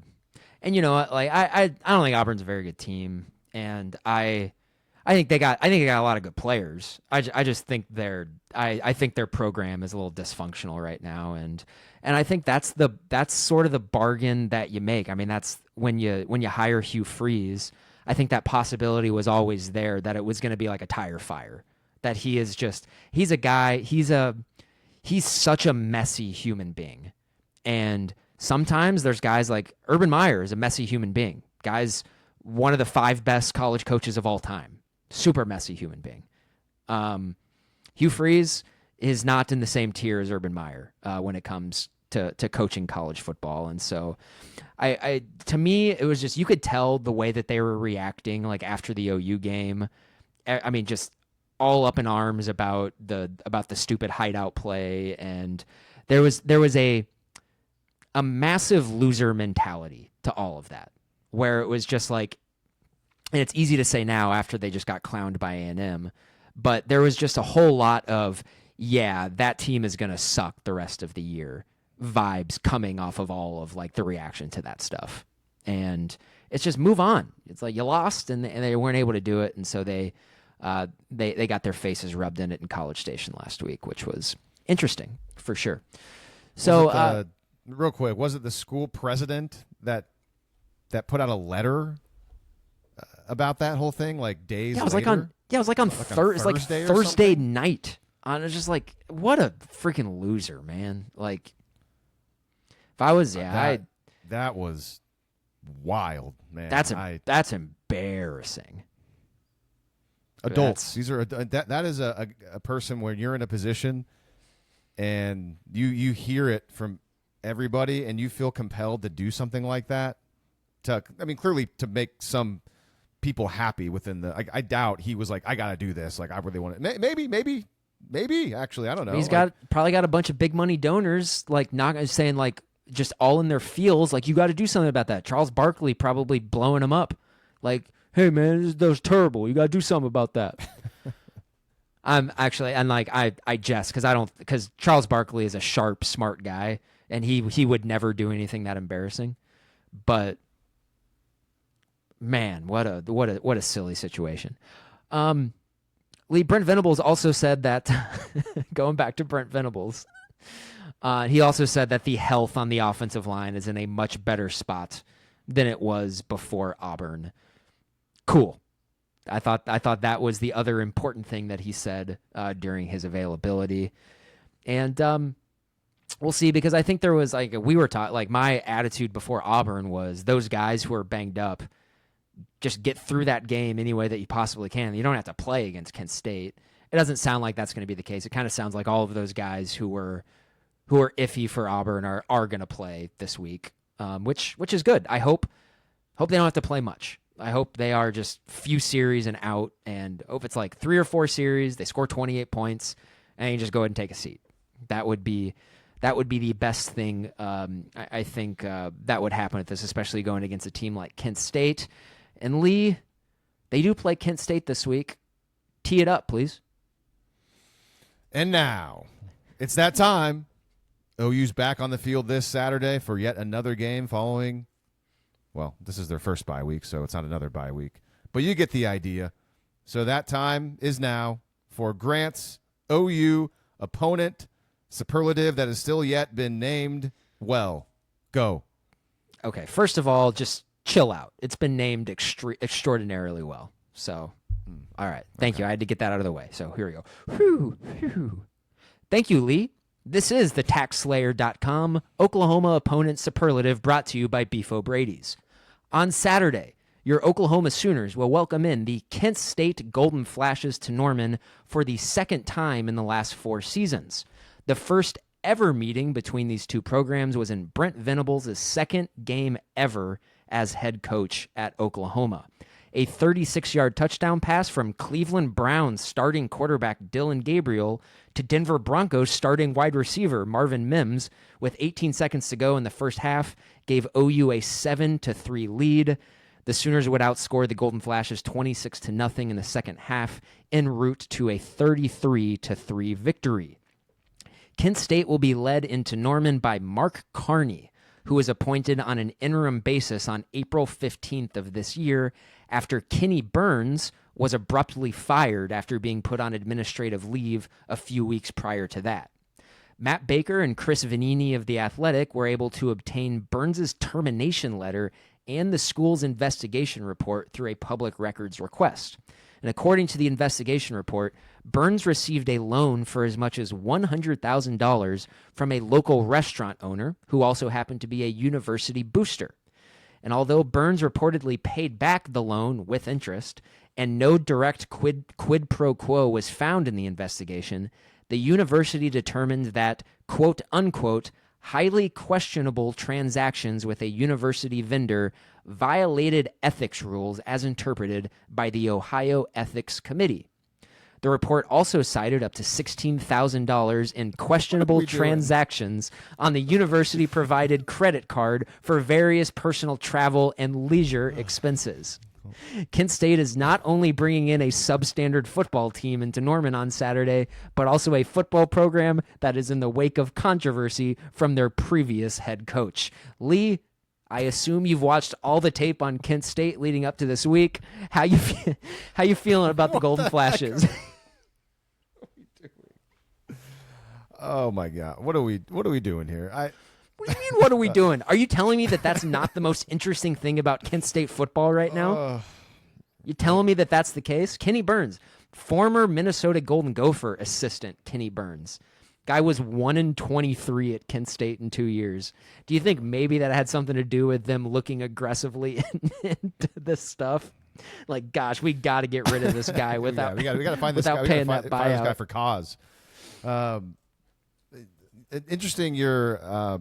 you know what? Like I don't think Auburn's a very good team, and I think they got a lot of good players. I just think I think their program is a little dysfunctional right now, and I think that's sort of the bargain that you make. That's when you hire Hugh Freeze. I think that possibility was always there, that it was going to be like a tire fire. That he's a guy. He's such a messy human being, and sometimes there's guys like Urban Meyer is a messy human being. Guy's one of the 5 best college coaches of all time. Super messy human being. Hugh Freeze is not in the same tier as Urban Meyer when it comes to coaching college football. And so to me, it was just, you could tell the way that they were reacting, like after the OU game. Just all up in arms about the stupid hideout play. And there was a massive loser mentality to all of that, where it was just like, and it's easy to say now after they just got clowned by A&M, but there was just a whole lot of, yeah, that team is going to suck the rest of the year vibes coming off of all of like the reaction to that stuff. And it's just move on. It's like you lost and they weren't able to do it. And so they got their faces rubbed in it in College Station last week, which was interesting for sure. So real quick, was it the school president that put out a letter about that whole thing, like days later? It was like on Thursday night. And it's just like, what a freaking loser, man. Like, if I was, that was wild, man. That's embarrassing. Adults, that is a person where you're in a position and you hear it from everybody and you feel compelled to do something like that. Clearly to make some people happy within the. I doubt he was like, I got to do this. Like I really want it. Maybe actually, I don't know. He's probably got a bunch of big money donors, like not saying like just all in their feels, like you got to do something about that. Charles Barkley probably blowing him up, like, hey man, that was terrible. You got to do something about that. I'm actually, and like I jest because Charles Barkley is a sharp, smart guy, and he would never do anything that embarrassing, but. Man, what a silly situation. Lee, Brent Venables also said that, going back to Brent Venables, he also said that the health on the offensive line is in a much better spot than it was before Auburn. Cool. I thought that was the other important thing that he said during his availability. And we'll see, because I think there was we were taught, my attitude before Auburn was those guys who are banged up, just get through that game any way that you possibly can. You don't have to play against Kent State. It doesn't sound like that's going to be the case. It kind of sounds like all of those guys who are iffy for Auburn are going to play this week, which is good. I hope they don't have to play much. I hope they are just few series and out, and hope it's 3 or 4 series, they score 28 points, and you just go ahead and take a seat. That would be the best thing. I think that would happen with this, especially going against a team like Kent State. And Lee, they do play Kent State this week. Tee it up, please. And now, it's that time. OU's back on the field this Saturday for yet another game following, well, this is their first bye week, so it's not another bye week. But you get the idea. So that time is now for Grant's OU opponent, superlative that has still yet been named. Well, go. Okay, first of all, just chill out. It's been named extraordinarily well. So, all right. Thank you. I had to get that out of the way. So here we go. Whew. Thank you, Lee. This is the TaxSlayer.com Oklahoma opponent superlative, brought to you by Beef O'Brady's. On Saturday, your Oklahoma Sooners will welcome in the Kent State Golden Flashes to Norman for the second time in the last 4 seasons. The first ever meeting between these two programs was in Brent Venables' second game ever as head coach at Oklahoma. A 36-yard touchdown pass from Cleveland Browns starting quarterback Dylan Gabriel to Denver Broncos starting wide receiver Marvin Mims with 18 seconds to go in the first half gave OU a 7-3 lead. The Sooners would outscore the Golden Flashes 26-0 in the second half, en route to a 33-3 victory. Kent State will be led into Norman by Mark Carney, who was appointed on an interim basis on April 15th of this year after Kenny Burns was abruptly fired after being put on administrative leave a few weeks prior to that. Matt Baker and Chris Vanini of The Athletic were able to obtain Burns' termination letter and the school's investigation report through a public records request. And according to the investigation report, Burns received a loan for as much as $100,000 from a local restaurant owner who also happened to be a university booster. And although Burns reportedly paid back the loan with interest, and no direct quid pro quo was found in the investigation, the university determined that, quote unquote, highly questionable transactions with a university vendor violated ethics rules as interpreted by the Ohio Ethics Committee. The report also cited up to $16,000 in questionable transactions on the university-provided credit card for various personal travel and leisure expenses. Kent State is not only bringing in a substandard football team into Norman on Saturday, but also a football program that is in the wake of controversy from their previous head coach. Lee, I assume you've watched all the tape on Kent State leading up to this week. How you feeling about the Golden Flashes? Oh my God! What are we doing here? What do you mean, what are we doing? Are you telling me that that's not the most interesting thing about Kent State football right now? You telling me that that's the case? Kenny Burns, former Minnesota Golden Gopher assistant Kenny Burns. Guy was 1-23 at Kent State in 2 years. Do you think maybe that had something to do with them looking aggressively into this stuff? Like, gosh, we got to get rid of this guy without we got to find this guy. Paying that buyout. Find this guy for cause. Interesting, your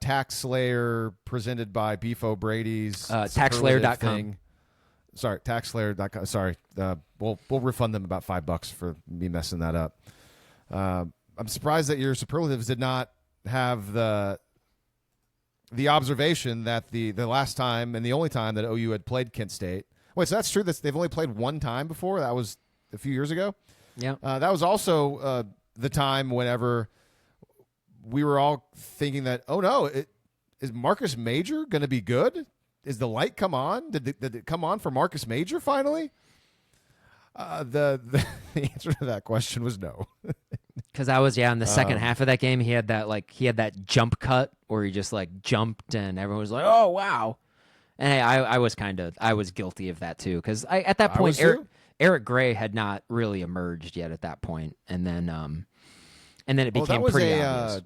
tax slayer presented by Beef O'Brady's TaxSlayer.com. Sorry, TaxSlayer.com. Sorry, we'll refund them about $5 for me messing that up. I'm surprised that your superlatives did not have the observation that the last time and the only time that OU had played Kent State. Wait, so that's true? They've only played one time before? That was a few years ago? Yeah. That was also the time whenever we were all thinking that, oh no, is Marcus Major going to be good? Is the light come on? Did it come on for Marcus Major finally? The answer to that question was no. Because I was in the second half of that game. He had that jump cut where he just jumped and everyone was like, oh wow. And I was guilty of that too, because at that I was point too. Eric Gray had not really emerged yet at that point, and then it became that was pretty obvious.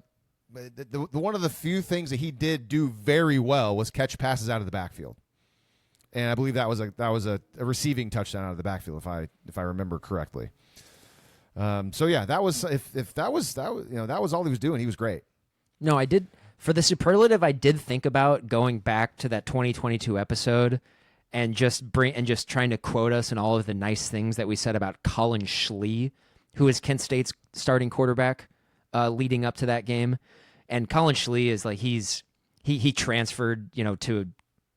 One of the few things that he did do very well was catch passes out of the backfield, and I believe that was a receiving touchdown out of the backfield if I remember correctly. So yeah, that was if that was that was all he was doing. He was great. No, I did. For the superlative, I did think about going back to that 2022 episode and just trying to quote us and all of the nice things that we said about Colin Schlee, who is Kent State's starting quarterback, leading up to that game. And Colin Schlee is like he transferred, to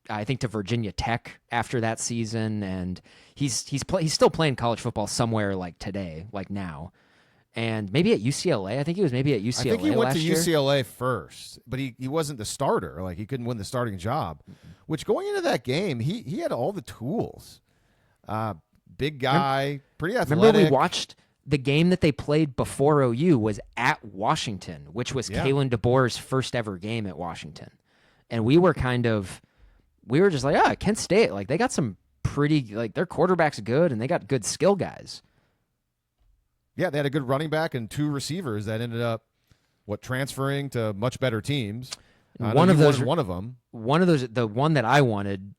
I think to Virginia Tech after that season, and he's still playing college football somewhere like today, like now. And maybe at UCLA. I think he was maybe at UCLA. I think he went to year. UCLA first, but he wasn't the starter. Like he couldn't win the starting job. Which going into that game, he had all the tools. Big guy, pretty athletic. Remember we watched the game that they played before OU was at Washington, which was Kalen DeBoer's first ever game at Washington. And we were just like, Kent State, like they got some pretty, like their quarterback's good and they got good skill guys. Yeah, they had a good running back and 2 receivers that ended up transferring to much better teams. One of those, the one that I wanted,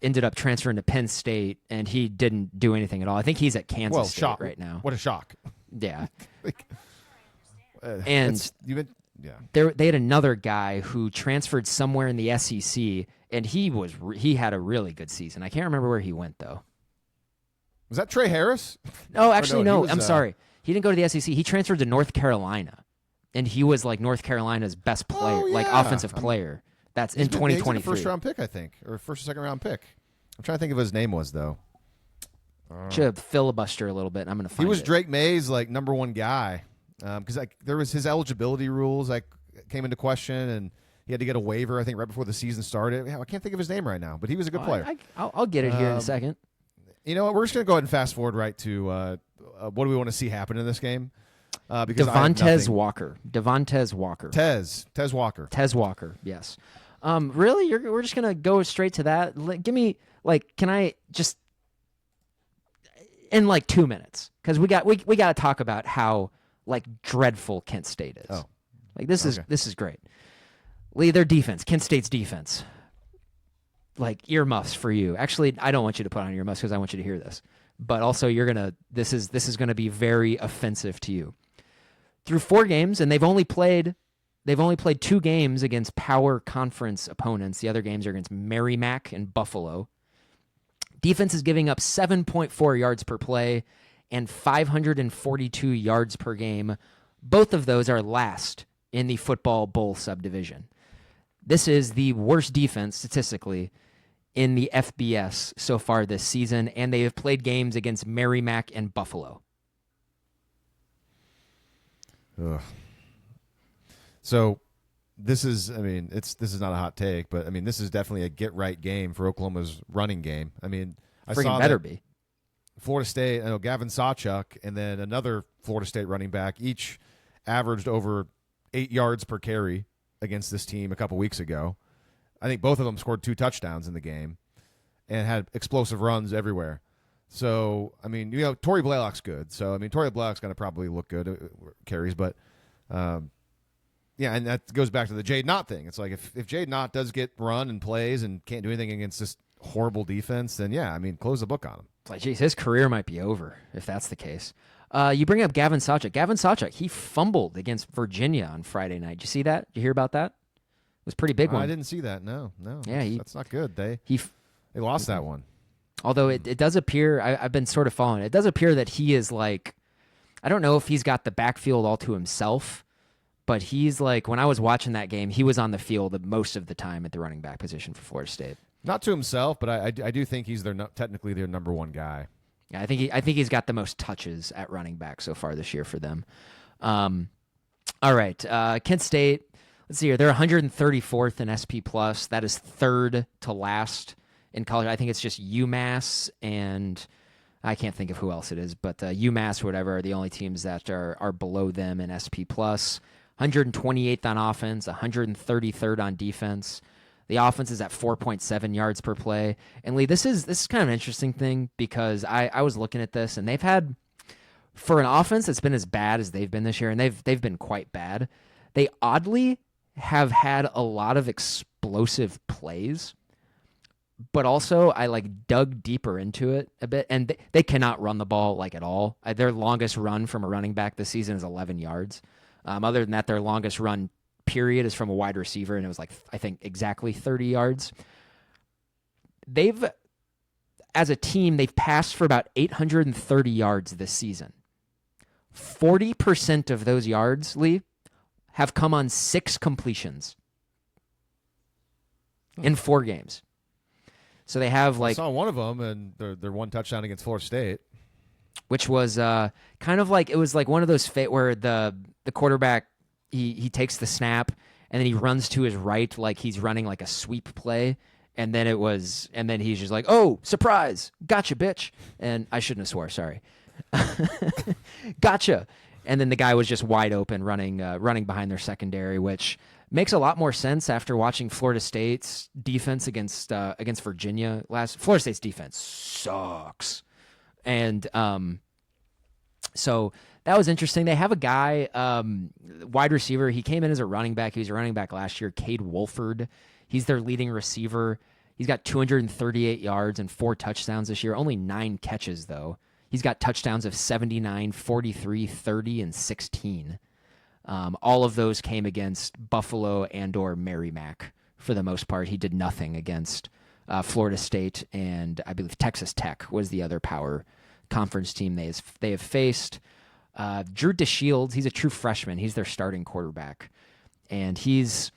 ended up transferring to Penn State, and he didn't do anything at all. I think he's at Kansas State right now. What a shock! Yeah, and they had another guy who transferred somewhere in the SEC, and he had a really good season. I can't remember where he went though. Was that Trey Harris? No, actually, no. I'm sorry. He didn't go to the SEC. He transferred to North Carolina, and he was like North Carolina's best player, like offensive player. That's in 2023. He's a first-round pick, I think, or first or second-round pick. I'm trying to think of what his name was, though. Should filibuster a little bit. I'm going to find it. He was Drake May's number one guy because there was his eligibility rules came into question, and he had to get a waiver, I think, right before the season started. I can't think of his name right now, but he was a good player. I'll get it here in a second. You know what? We're just going to go ahead and fast forward right to what do we want to see happen in this game? Because Devontae Walker. Tez Walker. Tez Walker, yes. Really? We're just going to go straight to that? Give me, can I just, in 2 minutes, because we got to talk about how, dreadful Kent State is. Oh. This is great. Lee, their defense, Kent State's defense. Earmuffs for you. Actually, I don't want you to put on earmuffs because I want you to hear this. But also, this is gonna be very offensive to you. Through 4 games, and they've only played 2 games against power conference opponents. The other games are against Merrimack and Buffalo. Defense is giving up 7.4 yards per play and 542 yards per game. Both of those are last in the Football Bowl subdivision. This is the worst defense statistically in the FBS so far this season, and they have played games against Merrimack and Buffalo. Ugh. So this is not a hot take, but this is definitely a get-right game for Oklahoma's running game. I saw better be. Florida State, Gavin Sawchuk, and then another Florida State running back, each averaged over 8 yards per carry against this team a couple weeks ago. I think both of them scored 2 touchdowns in the game and had explosive runs everywhere. So, Torrey Blaylock's good. So, Torrey Blaylock's going to probably look good carries, but and that goes back to the Jaydn Ott thing. It's like if Jaydn Ott does get run and plays and can't do anything against this horrible defense, then close the book on him. It's like, geez, his career might be over if that's the case. You bring up Gavin Sawchuk. Gavin Sawchuk, he fumbled against Virginia on Friday night. Did you see that? Did you hear about that? It was a pretty big one. I didn't see that. No. Yeah, that's not good. They lost that one. Although it does appear, I've been sort of following it. It does appear that he is I don't know if he's got the backfield all to himself, but he's when I was watching that game, he was on the field most of the time at the running back position for Florida State. Not to himself, but I do think he's technically their number one guy. Yeah, I think he's got the most touches at running back so far this year for them. All right, Kent State. Let's see here. They're 134th in SP+. That is third to last in college. I think it's just UMass and I can't think of who else it is, but UMass or whatever are the only teams that are below them in SP+. 128th on offense, 133rd on defense. The offense is at 4.7 yards per play. And Lee, this is kind of an interesting thing because I was looking at this, and they've had, for an offense that's been as bad as they've been this year, and they've been quite bad, they oddly have had a lot of explosive plays. But also, I dug deeper into it a bit, and they cannot run the ball at all. Their longest run from a running back this season is 11 yards. Other than that, their longest run period is from a wide receiver, and it was I think exactly 30 yards. As a team, they've passed for about 830 yards this season. 40% of those yards, Lee, have come on 6 completions in 4 games. So they have I saw one of them, and their one touchdown against Florida State, which was kind of it was one of those where the quarterback he takes the snap and then he runs to his right like he's running a sweep play, and then he's just oh, surprise, gotcha, bitch, and I shouldn't have swore, sorry, gotcha, and then the guy was just wide open running behind their secondary, which makes a lot more sense after watching Florida State's defense against Virginia last. Florida State's defense sucks, and so that was interesting. They have a guy, wide receiver. He came in as a running back. He was a running back last year. Cade Wolford. He's their leading receiver. He's got 238 yards and 4 touchdowns this year. Only 9 catches though. He's got touchdowns of 79, 43, 30, and 16. All of those came against Buffalo and/or Merrimack for the most part. He did nothing against Florida State, and I believe Texas Tech was the other power conference team they have faced. Drew DeShields, he's a true freshman. He's their starting quarterback, and he's,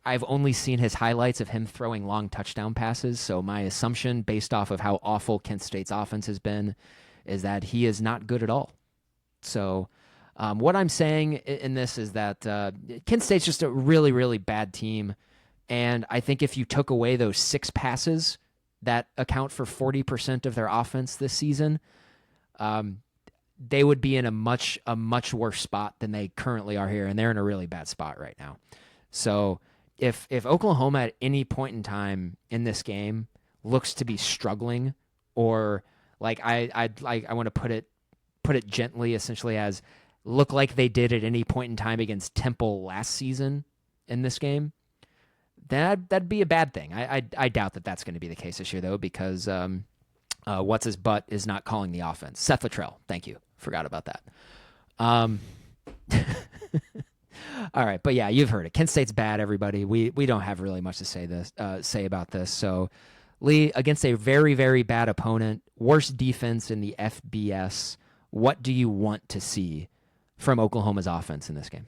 I've only seen his highlights of him throwing long touchdown passes, so my assumption, based off of how awful Kent State's offense has been, is that he is not good at all. So what I'm saying in this is that Kent State's just a really, really bad team. And I think if you took away those 6 passes that account for 40% of their offense this season, they would be in a much worse spot than they currently are here. And they're in a really bad spot right now. So if Oklahoma at any point in time in this game looks to be struggling, or I want to put it gently, essentially as look like they did at any point in time against Temple last season in this game, that'd be a bad thing. I doubt that that's going to be the case this year though, because what's his butt is not calling the offense. Seth Luttrell, thank you, forgot about that. All right, but yeah, you've heard it. Kent State's bad, everybody. We don't have really much to say about this. So Lee, against a very, very bad opponent, worst defense in the FBS, what do you want to see from Oklahoma's offense in this game?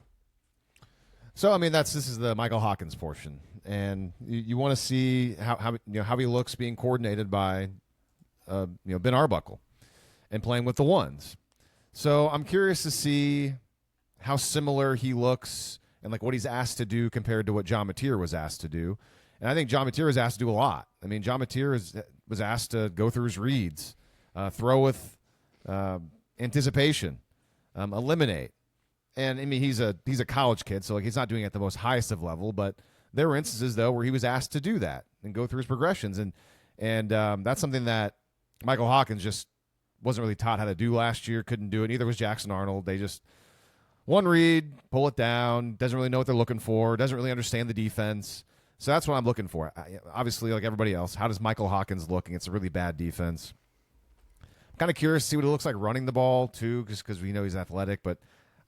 So, I mean, this is the Michael Hawkins portion, and you want to see how he looks being coordinated by Ben Arbuckle and playing with the ones. So I'm curious to see how similar he looks and what he's asked to do compared to what John Mateer was asked to do. And I think John Mateer was asked to do a lot. I mean, John Mateer was asked to go through his reads, throw with anticipation, eliminate. And I mean, he's a college kid, so he's not doing it at the most highest of level. But there were instances though where he was asked to do that and go through his progressions, and that's something that Michael Hawkins just wasn't really taught how to do last year. Couldn't do it. Neither was Jackson Arnold. They just one read, pull it down. Doesn't really know what they're looking for. Doesn't really understand the defense. So that's what I'm looking for. Obviously, like everybody else, how does Michael Hawkins look against a really bad defense? I'm kind of curious to see what it looks like running the ball too, just because we know he's athletic. But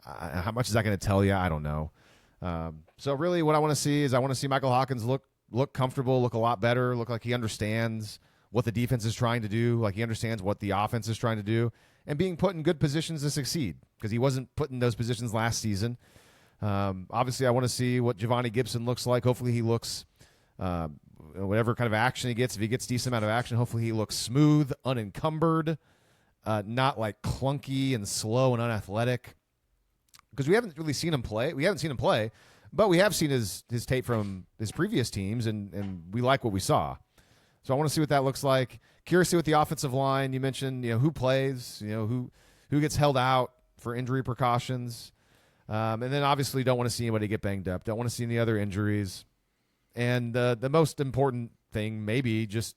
how much is that going to tell you? I don't know. So really, what I want to see is Michael Hawkins look comfortable, look a lot better, look like he understands what the defense is trying to do, like he understands what the offense is trying to do, and being put in good positions to succeed, because he wasn't put in those positions last season. Obviously, I want to see what Giovanni Gibson looks like. Hopefully he looks, whatever kind of action he gets, if he gets decent amount of action, hopefully he looks smooth, unencumbered, not like clunky and slow and unathletic. Because we haven't really seen him play. We haven't seen him play, but we have seen his tape from his previous teams, and we like what we saw. So I want to see what that looks like. Curious to see what the offensive line, you mentioned, who plays, who gets held out for injury precautions. And then obviously don't want to see anybody get banged up. Don't want to see any other injuries. And the most important thing, maybe, just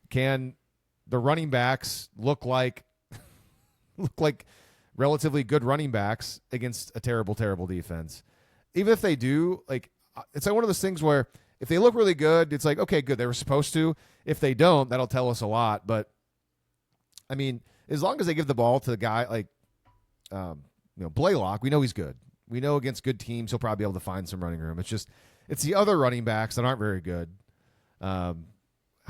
can the running backs look like relatively good running backs against a terrible, terrible defense? Even if they do, like, it's like one of those things where if they look really good, it's like, okay, good, they were supposed to. If they don't, that'll tell us a lot. But I mean, as long as they give the ball to the guy like Blaylock, we know he's good. We know against good teams he'll probably be able to find some running room. It's the other running backs that aren't very good. How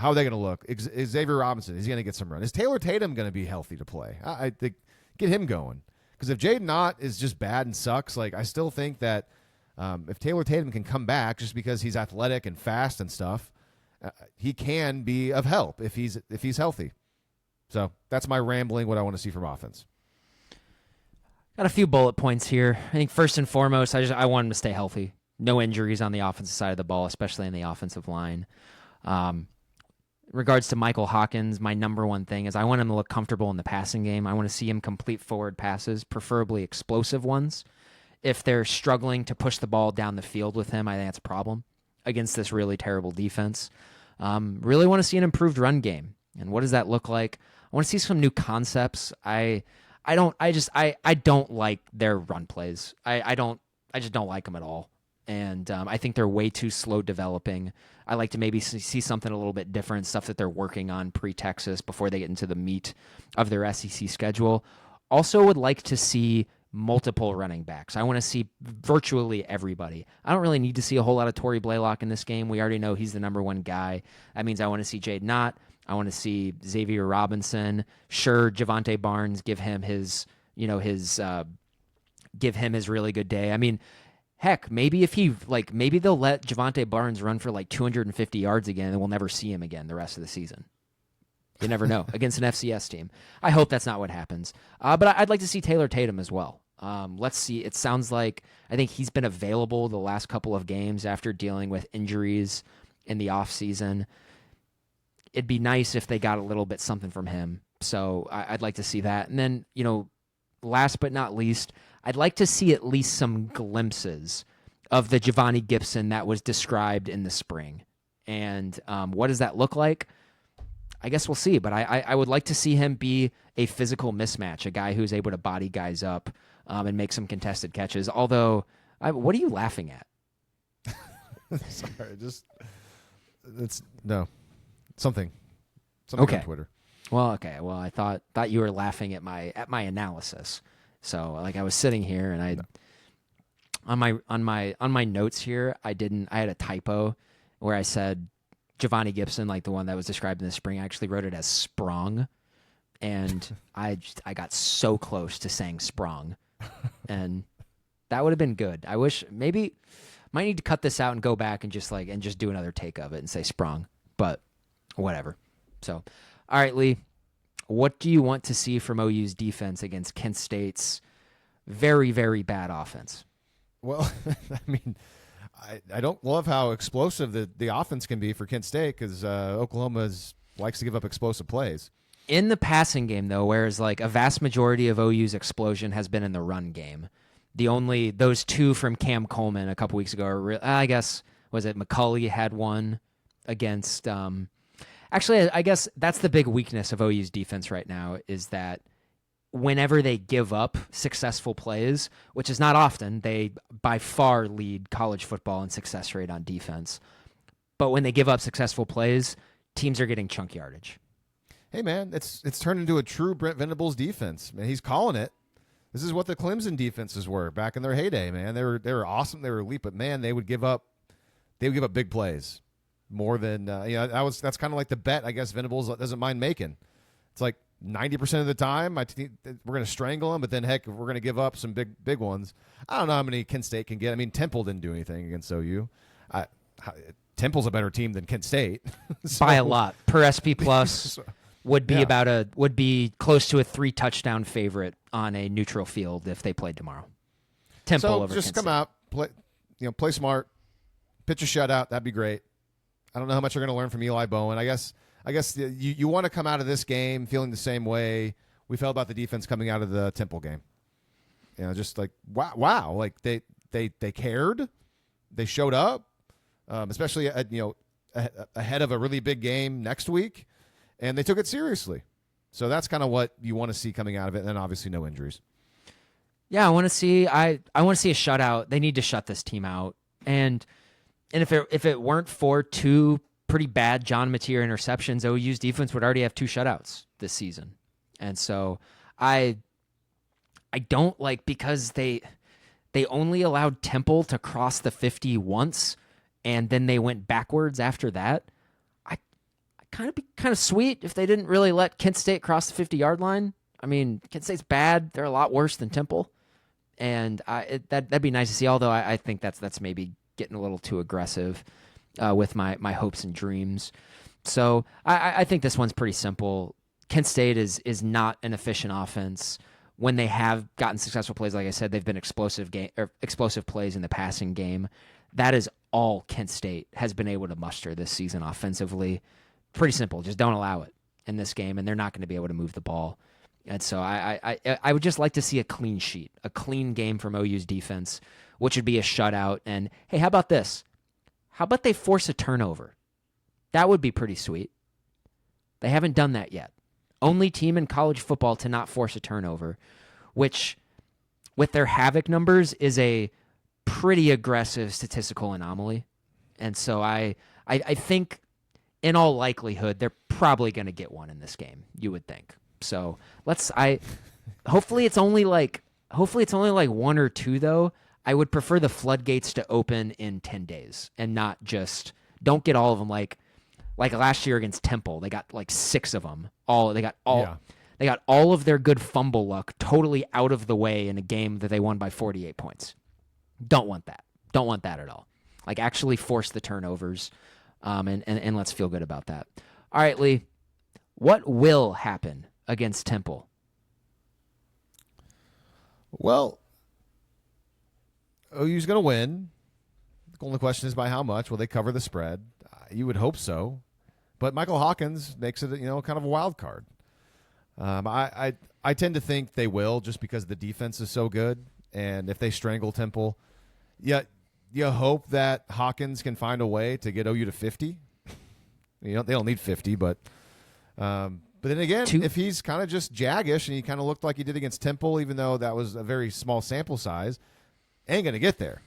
are they going to look? Is Xavier Robinson, is he going to get some run? Is Taylor Tatum going to be healthy to play? I think get him going. Because if Jaydn Ott is just bad and sucks, like, I still think that if Taylor Tatum can come back just because he's athletic and fast and stuff, he can be of help if he's healthy. So that's my rambling, what I want to see from offense. Got a few bullet points here. I think first and foremost, I want him to stay healthy. No injuries on the offensive side of the ball, especially in the offensive line. In regards to Michael Hawkins, my number one thing is I want him to look comfortable in the passing game. I want to see him complete forward passes, preferably explosive ones. If they're struggling to push the ball down the field with him, I think that's a problem against this really terrible defense. Really want to see an improved run game. And what does that look like? I want to see some new concepts. I don't like their run plays. I just don't like them at all. And I think they're way too slow developing. I like to maybe see something a little bit different, stuff that they're working on pre-Texas before they get into the meat of their SEC schedule. Also would like to see multiple running backs. I want to see virtually everybody. I don't really need to see a whole lot of Torrey Blaylock in this game. We already know he's the number one guy. That means I want to see Jaydn Ott. I want to see Xavier Robinson. Sure, Javonte Barnes, give him his really good day. I mean, heck, maybe maybe they'll let Javonte Barnes run for like 250 yards again and we'll never see him again the rest of the season. You never know against an FCS team. I hope that's not what happens. But I'd like to see Taylor Tatum as well. Let's see. It sounds like I think he's been available the last couple of games after dealing with injuries in the offseason. It'd be nice if they got a little bit something from him. So I'd like to see that. And then, last but not least, I'd like to see at least some glimpses of the Giovanni Gibson that was described in the spring. And what does that look like? I guess we'll see. But I would like to see him be a physical mismatch, a guy who's able to body guys up and make some contested catches. Although, what are you laughing at? Sorry, something okay. On Twitter. Well, okay. Well, I thought you were laughing at my analysis. So, like, I was sitting here and on my notes here, I had a typo where I said Giovanni Gibson, like the one that was described in the spring. I actually wrote it as sprung, and I got so close to saying sprung, and that would have been good. I wish maybe might need to cut this out and go back and just do another take of it and say sprung, but whatever. So, all right, Lee, what do you want to see from OU's defense against Kent State's very, very bad offense? Well, I mean, I don't love how explosive the offense can be for Kent State because Oklahoma likes to give up explosive plays. In the passing game, though, whereas like a vast majority of OU's explosion has been in the run game, those two from Cam Coleman a couple weeks ago, I guess, was it McCulley had one against actually, I guess that's the big weakness of OU's defense right now is that whenever they give up successful plays, which is not often, they by far lead college football in success rate on defense. But when they give up successful plays, teams are getting chunk yardage. Hey, man, it's turned into a true Brent Venables defense. Man, he's calling it. This is what the Clemson defenses were back in their heyday, man. They were awesome. They were elite, but man, they would give up big plays more than that's kind of like the bet I guess Venables doesn't mind making. It's like 90% of the time we're going to strangle them, but then heck, if we're going to give up some big ones. I don't know how many Kent State can get. I mean, Temple didn't do anything against OU. Temple's a better team than Kent State so, by a lot. Per SP Plus would be close to a 3 touchdown favorite on a neutral field if they played tomorrow. Temple over just Kent come State. out, play smart, pitch a shutout. That'd be great. I don't know how much you're going to learn from Eli Bowen. I guess you want to come out of this game feeling the same way we felt about the defense coming out of the Temple game. Just like wow, like they cared, they showed up, especially ahead of a really big game next week, and they took it seriously. So that's kind of what you want to see coming out of it, and then obviously no injuries. Yeah, I want to see a shutout. They need to shut this team out, and if it weren't for 2 pretty bad John Mateer interceptions, OU's defense would already have 2 shutouts this season. And so I don't like, because they only allowed Temple to cross the 50 once, and then they went backwards after that. I be kind of sweet if they didn't really let Kent State cross the 50-yard line. I mean, Kent State's bad. They're a lot worse than Temple. And that'd be nice to see, although I think that's maybe getting a little too aggressive with my hopes and dreams. So I think this one's pretty simple. Kent State is not an efficient offense. When they have gotten successful plays, like I said, they've been explosive plays in the passing game. That is all Kent State has been able to muster this season offensively. Pretty simple. Just don't allow it in this game, and they're not going to be able to move the ball. And so I would just like to see a clean sheet, a clean game from OU's defense, which would be a shutout. And, hey, how about this? How about they force a turnover? That would be pretty sweet. They haven't done that yet. Only team in college football to not force a turnover, which, with their havoc numbers, is a pretty aggressive statistical anomaly. And so I think, in all likelihood, they're probably going to get one in this game, you would think. So hopefully it's only like 1 or 2 though. I would prefer the floodgates to open in 10 days and not just, don't get all of them like last year against Temple. They got like 6 of them. They got all of their good fumble luck totally out of the way in a game that they won by 48 points. Don't want that. Don't want that at all. Like, actually force the turnovers, and let's feel good about that. All right, Lee, what will happen against Temple? Well, OU's going to win. The only question is by how much. Will they cover the spread? You would hope so. But Michael Hawkins makes it, kind of a wild card. I tend to think they will, just because the defense is so good. And if they strangle Temple, you hope that Hawkins can find a way to get OU to 50. They don't need 50, but then again, if he's kind of just jaggish and he kind of looked like he did against Temple, even though that was a very small sample size, ain't going to get there.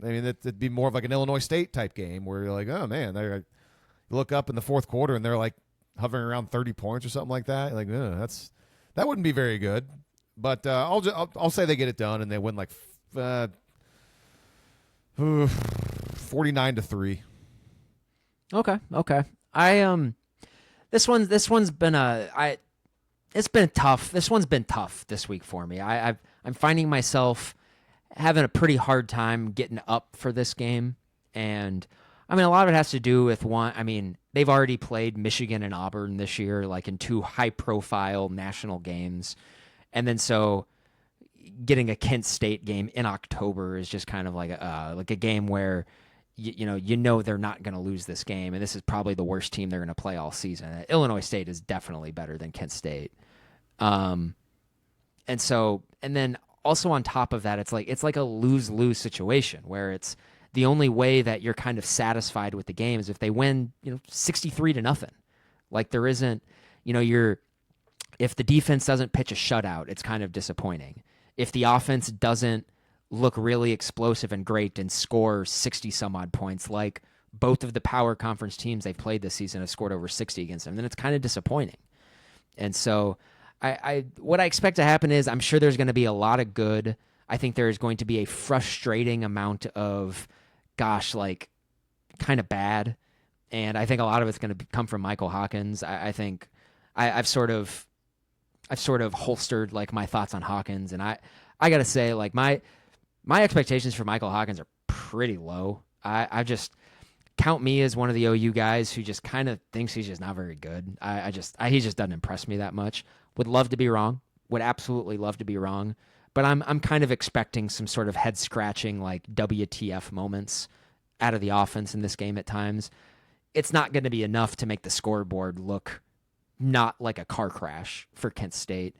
I mean, it'd be more of like an Illinois State type game where you're like, oh, man, you look up in the fourth quarter and they're like hovering around 30 points or something like that. You're like, that wouldn't be very good. But I'll say they get it done and they win like 49-3. Okay. This one's been it's been tough. This one's been tough this week for me. I'm finding myself having a pretty hard time getting up for this game, and I mean, a lot of it has to do with they've already played Michigan and Auburn this year, like in 2 high-profile national games, and then so getting a Kent State game in October is just kind of like a game where you know they're not going to lose this game, and this is probably the worst team they're going to play all season. Illinois State is definitely better than Kent State, and then also on top of that, it's like a lose-lose situation where it's the only way that you're kind of satisfied with the game is if they win 63-0. Like, there isn't if the defense doesn't pitch a shutout, it's kind of disappointing. If the offense doesn't look really explosive and great and score 60-some-odd points, like both of the power conference teams they've played this season have scored over 60 against them, then it's kind of disappointing. And so what I expect to happen is I'm sure there's going to be a lot of good. I think there is going to be a frustrating amount of, kind of bad. And I think a lot of it's going to come from Michael Hawkins. I think I've sort of holstered like my thoughts on Hawkins, and I got to say, like, my expectations for Michael Hawkins are pretty low. I just count me as one of the OU guys who just kind of thinks he's just not very good. He just doesn't impress me that much. Would love to be wrong. Would absolutely love to be wrong. But I'm kind of expecting some sort of head scratching, like WTF moments out of the offense in this game at times. It's not going to be enough to make the scoreboard look not like a car crash for Kent State.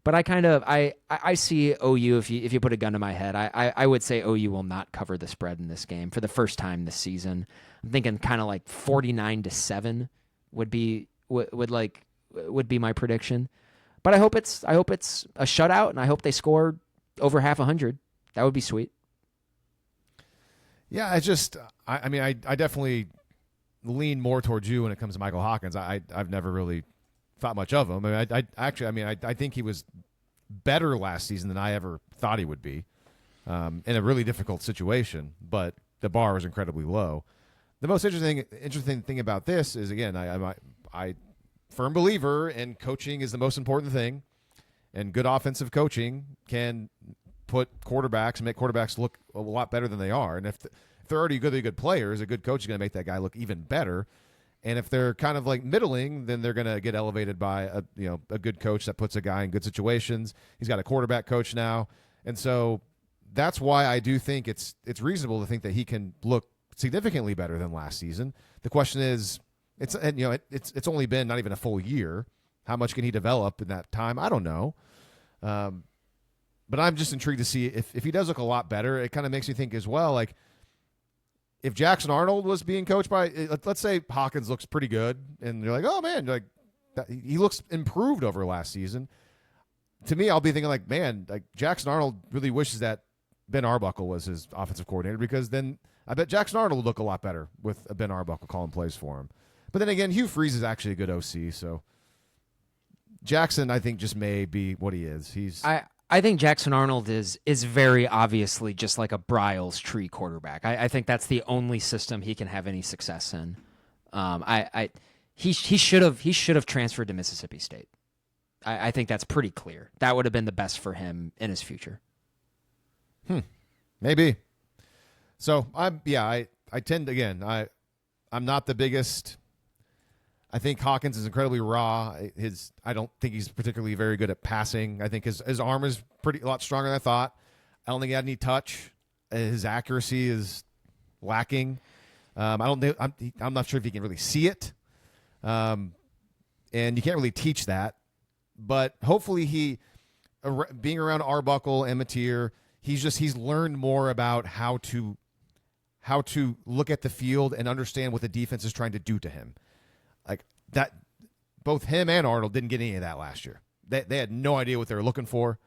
But I see OU, if you put a gun to my head, I would say OU will not cover the spread in this game for the first time this season. I'm thinking kind of like 49-7 would be my prediction. But I hope it's a shutout, and I hope they score over half 100. That would be sweet. Yeah, I definitely lean more towards you when it comes to Michael Hawkins. I've never really thought much of him. I think he was better last season than I ever thought he would be, in a really difficult situation. But the bar was incredibly low. The most interesting thing about this is, again, I firm believer in coaching is the most important thing, and good offensive coaching can put quarterbacks and make quarterbacks look a lot better than they are. And if they're already really good players, a good coach is going to make that guy look even better. And if they're kind of like middling, then they're going to get elevated by a good coach that puts a guy in good situations. He's got a quarterback coach now, and so that's why I do think it's reasonable to think that he can look significantly better than last season. The question is, it's only been not even a full year. How much can he develop in that time? I don't know. But I'm just intrigued to see if he does look a lot better. It kind of makes me think as well, like, if Jackson Arnold was being coached by, let's say Hawkins looks pretty good, and you're like, oh man, like he looks improved over last season. To me, I'll be thinking like, man, like Jackson Arnold really wishes that Ben Arbuckle was his offensive coordinator, because then I bet Jackson Arnold would look a lot better with Ben Arbuckle calling plays for him. But then again, Hugh Freeze is actually a good OC, so Jackson, I think, just may be what he is. I think Jackson Arnold is very obviously just like a Bryles tree quarterback. I think that's the only system he can have any success in. He should have transferred to Mississippi State. I think that's pretty clear. That would have been the best for him in his future. Maybe. So I tend to, again, I'm not the biggest. I think Hawkins is incredibly raw. I don't think he's particularly very good at passing. I think his arm is a lot stronger than I thought. I don't think he had any touch. His accuracy is lacking. I'm not sure if he can really see it. And you can't really teach that. But hopefully being around Arbuckle and Mateer, he's learned more about how to look at the field and understand what the defense is trying to do to him. Like that, both him and Arnold didn't get any of that last year. They had no idea what they were looking for,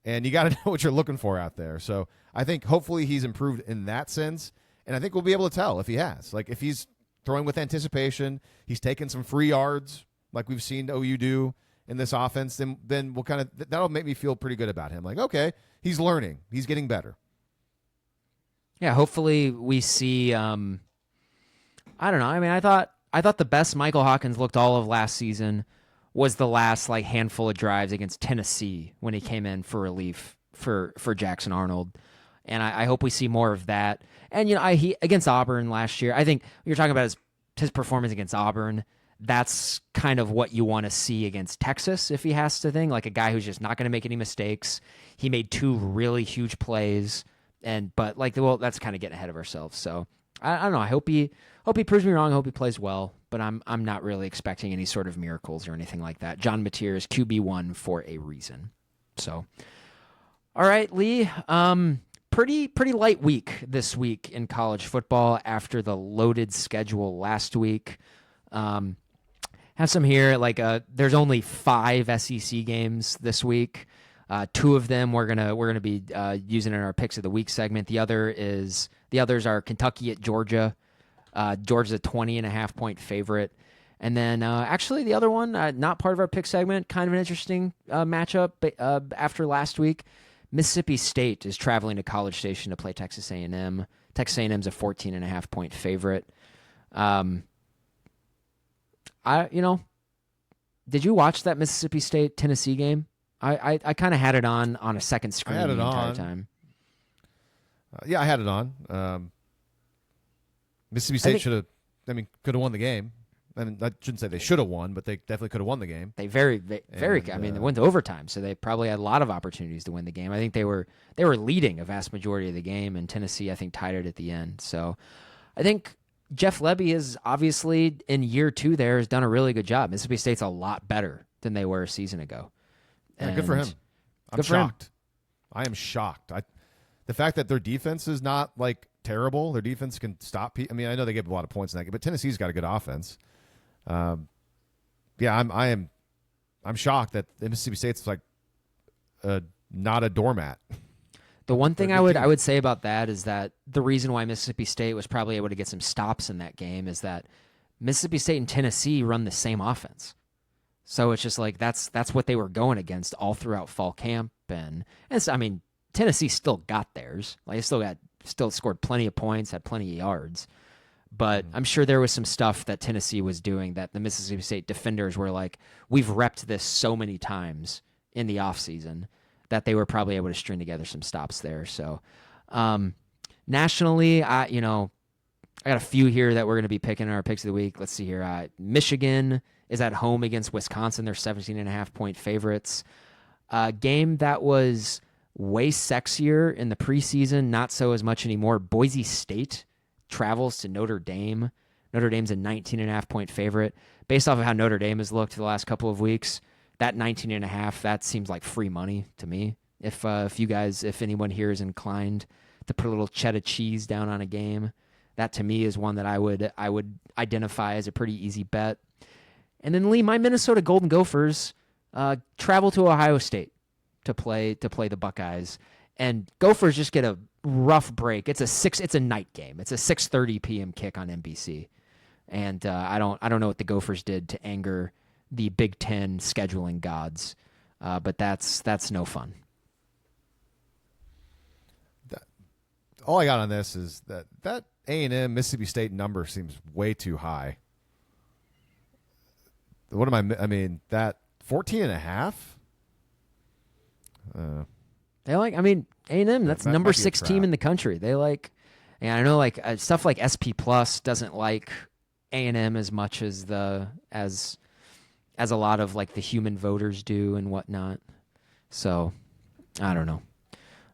and you got to know what you're looking for out there. So I think hopefully he's improved in that sense, and I think we'll be able to tell if he has. Like if he's throwing with anticipation, he's taking some free yards like we've seen OU do in this offense, then we'll that'll make me feel pretty good about him. Like, okay, he's learning, he's getting better. Yeah, hopefully we see. I don't know. I mean, I thought the best Michael Hawkins looked all of last season was the last like handful of drives against Tennessee when he came in for relief for Jackson Arnold, and I hope we see more of that. And he against Auburn last year, I think you're talking about his performance against Auburn. That's kind of what you want to see against Texas if he has to think, like a guy who's just not going to make any mistakes. He made 2 really huge plays, but that's kind of getting ahead of ourselves. So I don't know. I hope he proves me wrong. I hope he plays well, but I'm not really expecting any sort of miracles or anything like that. John Mateer is QB1 for a reason. So, all right, Lee. Pretty light week this week in college football after the loaded schedule last week. Have some here. There's only 5 SEC games this week. 2 of them we're gonna be using in our picks of the week segment. The others are Kentucky at Georgia. Georgia's a 20.5-point favorite. And then actually the other one, not part of our pick segment, kind of an interesting matchup after last week. Mississippi State is traveling to College Station to play Texas A&M. Texas A&M's a 14.5-point favorite. Did you watch that Mississippi State Tennessee game? I kind of had it on a second screen the entire time. Yeah, I had it on. Mississippi State could have won the game. I mean, I shouldn't say they should have won, but they definitely could have won the game. They very. They went to overtime, so they probably had a lot of opportunities to win the game. I think they were leading a vast majority of the game, and Tennessee, I think, tied it at the end. So, I think Jeff Lebby is obviously in year 2 there has done a really good job. Mississippi State's a lot better than they were a season ago. Yeah, good for him. I'm good for him. shocked. I am shocked. The fact that their defense is not like terrible. Their defense can stop. I mean, I know they gave a lot of points in that game, but Tennessee's got a good offense. Yeah, I'm shocked that Mississippi State's like not a doormat. The one thing I would say about that is that the reason why Mississippi State was probably able to get some stops in that game is that Mississippi State and Tennessee run the same offense. So it's just like that's what they were going against all throughout fall camp, and so, I mean, Tennessee still got theirs. Like, they still scored plenty of points, had plenty of yards. But I'm sure there was some stuff that Tennessee was doing that the Mississippi State defenders were like, we've repped this so many times in the offseason that they were probably able to string together some stops there. So nationally, I got a few here that we're going to be picking in our picks of the week. Let's see here. Michigan is at home against Wisconsin. They're 17.5-point favorites. Game that was way sexier in the preseason, not so as much anymore. Boise State travels to Notre Dame. Notre Dame's a 19.5-point favorite. Based off of how Notre Dame has looked the last couple of weeks, that 19.5, that seems like free money to me. If anyone here is inclined to put a little cheddar cheese down on a game, that to me is one that I would identify as a pretty easy bet. And then Lee, my Minnesota Golden Gophers travel to Ohio State to play the Buckeyes, and Gophers just get a rough break. It's a night game. It's a 6:30 p.m. kick on NBC, and I don't know what the Gophers did to anger the Big Ten scheduling gods, but that's no fun. All I got on this is that A&M Mississippi State number seems way too high. What am I mean, that 14.5? A&M, that's number 6 team in the country. They like, and I know like stuff like SP Plus doesn't like A&M as much as as a lot of like the human voters do and whatnot. So I don't know.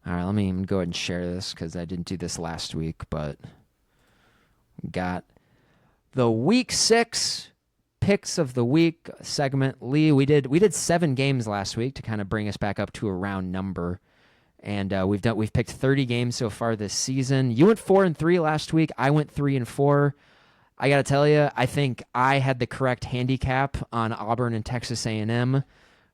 All right, let me go ahead and share this because I didn't do this last week, but got the week 6 picks of the week segment. Lee, we did 7 games last week to kind of bring us back up to a round number, and we've picked 30 games so far this season. You went 4-3 last week. I went 3-4. I got to tell you, I think I had the correct handicap on Auburn and Texas A&M,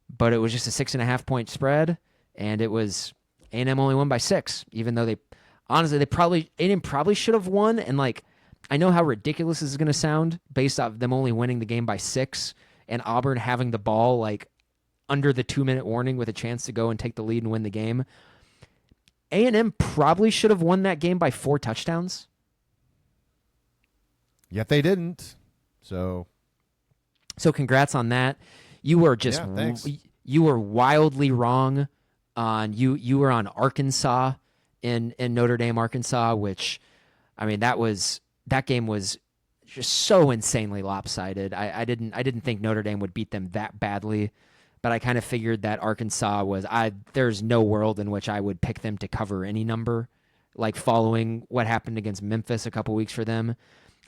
but it was just a 6.5-point spread, and it was A&M only won by 6, even though A&M probably should have won, and like, I know how ridiculous this is going to sound based off them only winning the game by 6 and Auburn having the ball like under the 2-minute warning with a chance to go and take the lead and win the game. A&M probably should have won that game by 4 touchdowns. Yet they didn't. So congrats on that. You were just you were wildly wrong on you were on Arkansas in Notre Dame, Arkansas, which I mean that game was just so insanely lopsided. I didn't think Notre Dame would beat them that badly, but I kind of figured that Arkansas there's no world in which I would pick them to cover any number, like following what happened against Memphis a couple weeks for them.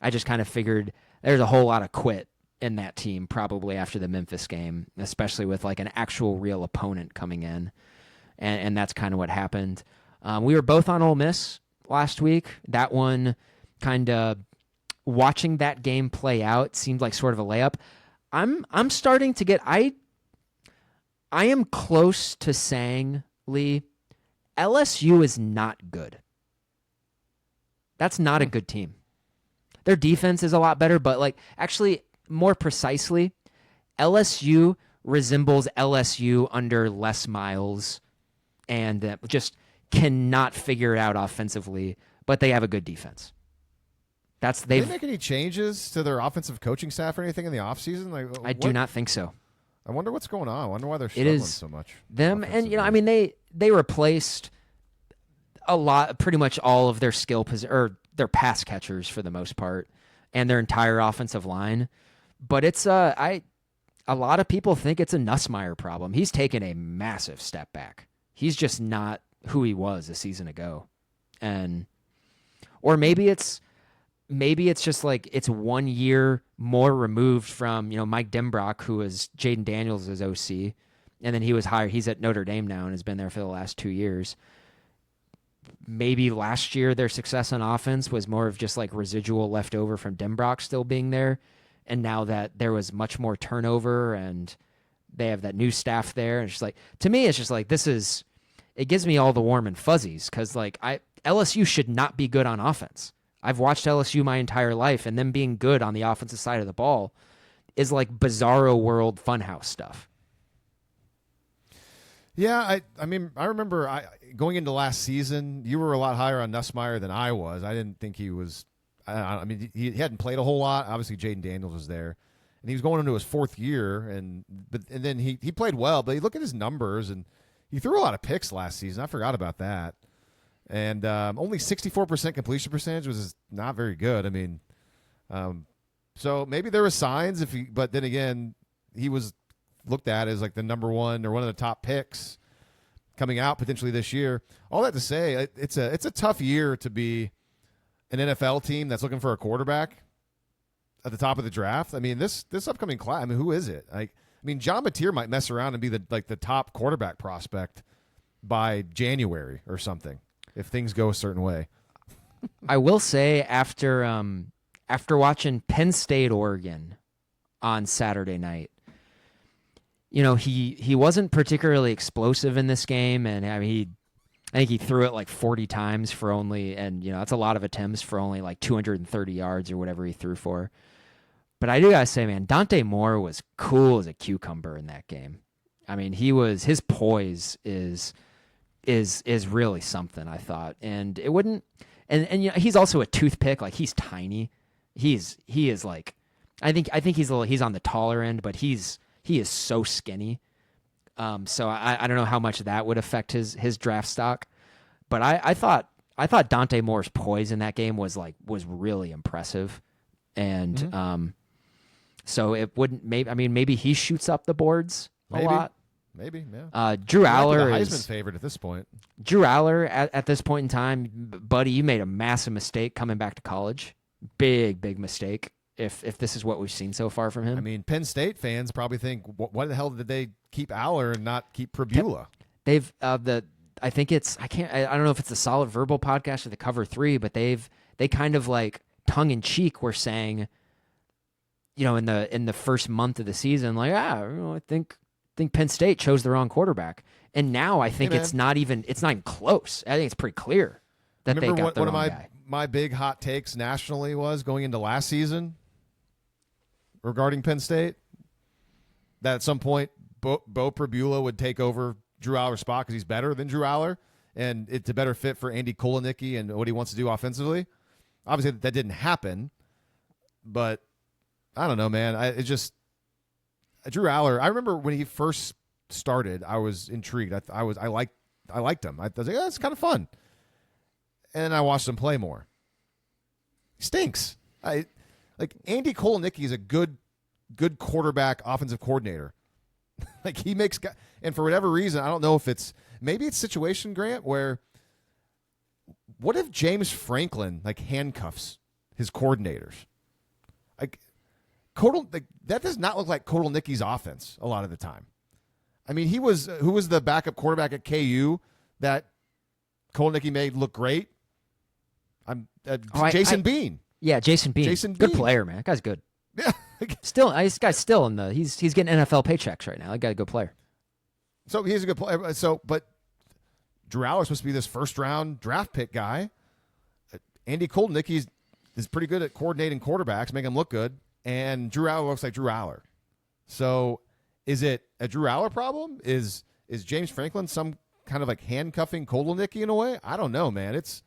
I just kind of figured there's a whole lot of quit in that team probably after the Memphis game, especially with like an actual real opponent coming in, and that's kind of what happened. We were both on Ole Miss last week. That one, kind of watching that game play out, seemed like sort of a layup. I'm starting to get I am close to saying, Lee, LSU is not good. That's not a good team. Their defense is a lot better, but like actually more precisely, LSU resembles LSU under Les Miles and just cannot figure it out offensively, but they have a good defense. Did they make any changes to their offensive coaching staff or anything in the offseason? Like, I do not think so. I wonder what's going on. I wonder why they're struggling so much. Them, and I mean they replaced pretty much all of their or their pass catchers for the most part, and their entire offensive line. But it's a lot of people think it's a Nussmeier problem. He's taken a massive step back. He's just not who he was a season ago, or maybe it's just like it's 1 year more removed from Mike Denbrock, who was Jaden Daniels' OC, and then he was hired. He's at Notre Dame now and has been there for the last 2 years. Maybe last year their success on offense was more of just like residual left over from Denbrock still being there. And now that there was much more turnover and they have that new staff there, and it's just like, to me, it's just like, it gives me all the warm and fuzzies because like LSU should not be good on offense. I've watched LSU my entire life, and them being good on the offensive side of the ball is like bizarro world funhouse stuff. Yeah, I mean, I remember going into last season, you were a lot higher on Nussmeier than I was. I didn't think he was. I mean, he hadn't played a whole lot. Obviously, Jaden Daniels was there, and he was going into his 4th year, and then he played well. But you look at his numbers, and he threw a lot of picks last season. I forgot about that. And only 64% completion percentage was not very good. I mean, so maybe there were signs but then again, he was looked at as like the number 1 or one of the top picks coming out potentially this year. All that to say, it's a tough year to be an NFL team that's looking for a quarterback at the top of the draft. I mean, this upcoming class. I mean, who is it? John Mateer might mess around and be the top quarterback prospect by January or something if things go a certain way. I will say after watching Penn State Oregon on Saturday night, he wasn't particularly explosive in this game, and I mean I think he threw it like 40 times for only, and that's a lot of attempts for only like 230 yards or whatever he threw for. But I do gotta say, man, Dante Moore was cool as a cucumber in that game. I mean, his poise is really something, I thought. And it wouldn't, and he's also a toothpick. Like, he's tiny. He is like, I think he's on the taller end, but he is so skinny. So I don't know how much that would affect his draft stock, but I thought Dante Moore's poise in that game was really impressive, and so it wouldn't maybe he shoots up the boards a lot. Maybe, yeah. Drew Aller is is Heisman favorite at this point. Drew Aller at this point in time, buddy, you made a massive mistake coming back to college. Big mistake. If this is what we've seen so far from him. I mean, Penn State fans probably think, why the hell did they keep Aller and not keep Pribula? They've I don't know if it's the Solid Verbal podcast or the Cover 3, but they kind of like tongue in cheek were saying, in the first month of the season, like, I think Penn State chose the wrong quarterback, and now I think it's not even close. I think it's pretty clear that they got the wrong guy. My big hot takes nationally was going into last season regarding Penn State, that at some point Bo Pribula would take over Drew Aller's spot because he's better than Drew Aller, and it's a better fit for Andy Kolenicki and what he wants to do offensively. Obviously, that didn't happen, but I don't know, man. Drew Aller, I remember when he first started, I was intrigued. I liked him. I was like, it's kind of fun. And I watched him play more. He stinks. Andy Kolenicki is a good quarterback, offensive coordinator. He makes, and for whatever reason, I don't know if maybe it's situation, Grant, where what if James Franklin handcuffs his coordinators? That does not look like Kotelnicki's offense a lot of the time. I mean, who was the backup quarterback at KU that Kotelnicki made look great? Jason Bean. Yeah, Jason Bean. Good player, man. That guy's good. Yeah. This guy's still he's getting NFL paychecks right now. That guy's a good player. So he's a good player. But Drew Aller is supposed to be this first-round draft pick guy. Andy Kotelnicki is pretty good at coordinating quarterbacks, making them look good. And Drew Aller looks like Drew Aller. So is it a Drew Aller problem? Is James Franklin some kind of handcuffing Kotelnicki in a way? I don't know, man. It's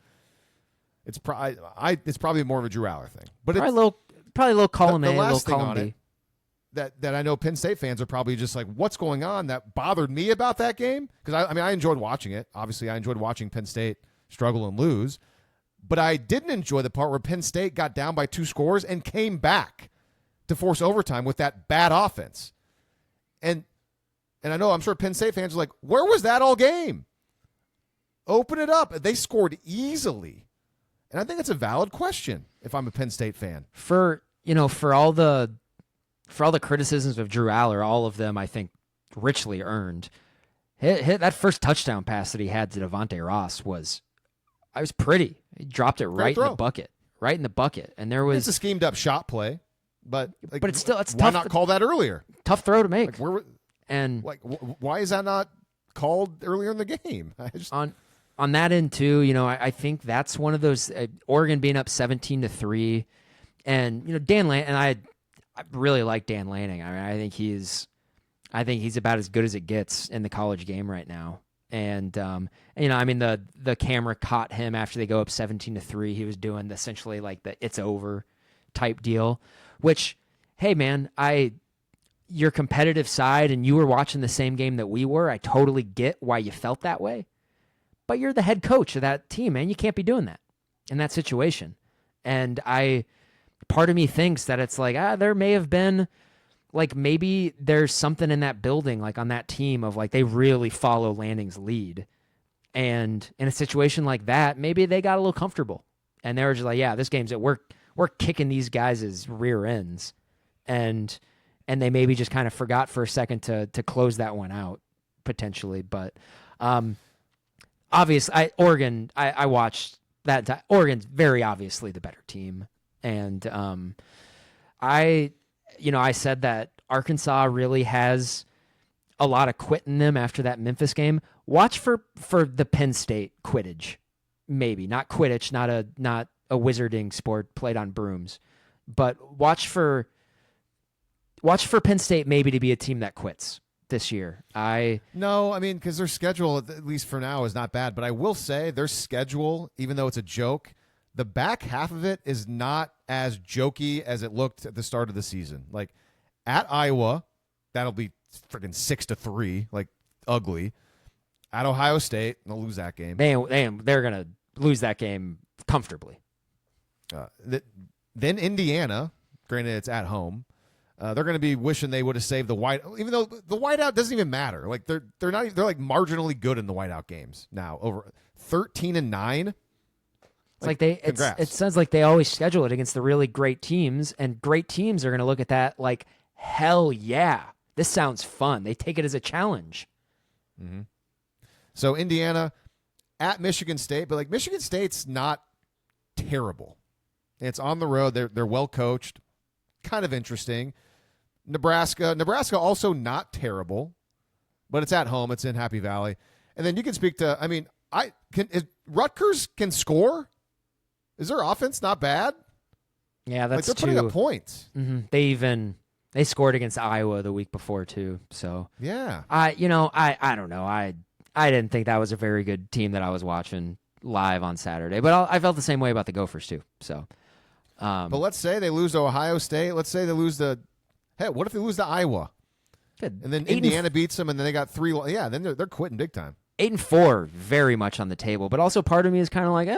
probably more of a Drew Aller thing. But probably a little column A, the a little last thing column on B. It that I know Penn State fans are probably just like, what's going on? That bothered me about that game, because I enjoyed watching it. Obviously, I enjoyed watching Penn State struggle and lose, but I didn't enjoy the part where Penn State got down by 2 scores and came back to force overtime with that bad offense. And I know, I'm sure Penn State fans are like, where was that all game? Open it up. They scored easily. And I think it's a valid question if I'm a Penn State fan. For all the criticisms of Drew Aller, all of them I think richly earned. Hit that first touchdown pass that he had to Devontae Ross was pretty. He dropped it right in the bucket. Right in the bucket. And there was it's a schemed up shot play, but it's still it's why tough. not call that earlier? Tough throw to make. And why is that not called earlier in the game? On that end too, you know, I think that's one of those Oregon being up 17-3, and you know Dan and I really like Dan Lanning. I mean, I think he's about as good as it gets in the college game right now. And you know, I mean the camera caught him after they go up 17-3. He was doing essentially like the "it's over" type deal, which, hey man, your competitive side and you were watching the same game that we were. I totally get why you felt that way. But you're the head coach of that team, man. You can't be doing that in that situation. And part of me thinks that it's like, there may have been, like, maybe there's something in that building, like on that team of like, they really follow Lanning's lead. And in a situation like that, maybe they got a little comfortable and they were just like, yeah, this game's we're kicking these guys' rear ends. And they maybe just kind of forgot for a second to close that one out potentially. But, obviously, Oregon, I watched that. Oregon's very obviously the better team. And I said that Arkansas really has a lot of quit in them after that Memphis game. Watch for the Penn State Quidditch, maybe. Not Quidditch, not a wizarding sport played on brooms. But watch for Penn State maybe to be a team that quits this year. No, I mean, because their schedule, at least for now, is not bad. But I will say their schedule, even though it's a joke, the back half of it is not as jokey as it looked at the start of the season. Like at Iowa, that'll be freaking 6-3, like ugly. At Ohio State, they'll lose that game. They're gonna lose that game comfortably. Then Indiana, granted it's at home. They're going to be wishing they would have saved the white, even though the whiteout doesn't even matter. Like they're like marginally good in the whiteout games now, over 13-9. It sounds like they always schedule it against the really great teams, and great teams are going to look at that like, hell yeah, this sounds fun. They take it as a challenge. Mm-hmm. So Indiana at Michigan State, but like Michigan State's not terrible. It's on the road. They're well coached, kind of interesting. Nebraska also not terrible, but it's at home. It's in Happy Valley. And then you can speak to, I mean, Rutgers can score? Is their offense not bad? Yeah, that's they're putting up points. Mm-hmm. They scored against Iowa the week before too. So yeah, I don't know. I didn't think that was a very good team that I was watching live on Saturday, but I felt the same way about the Gophers too. So, but let's say they lose to Ohio State. Let's say they lose to, what if they lose to Iowa? Good. And then Indiana beats them, and then they got 3. Yeah, then they're quitting big time. 8-4, very much on the table. But also part of me is kind of like,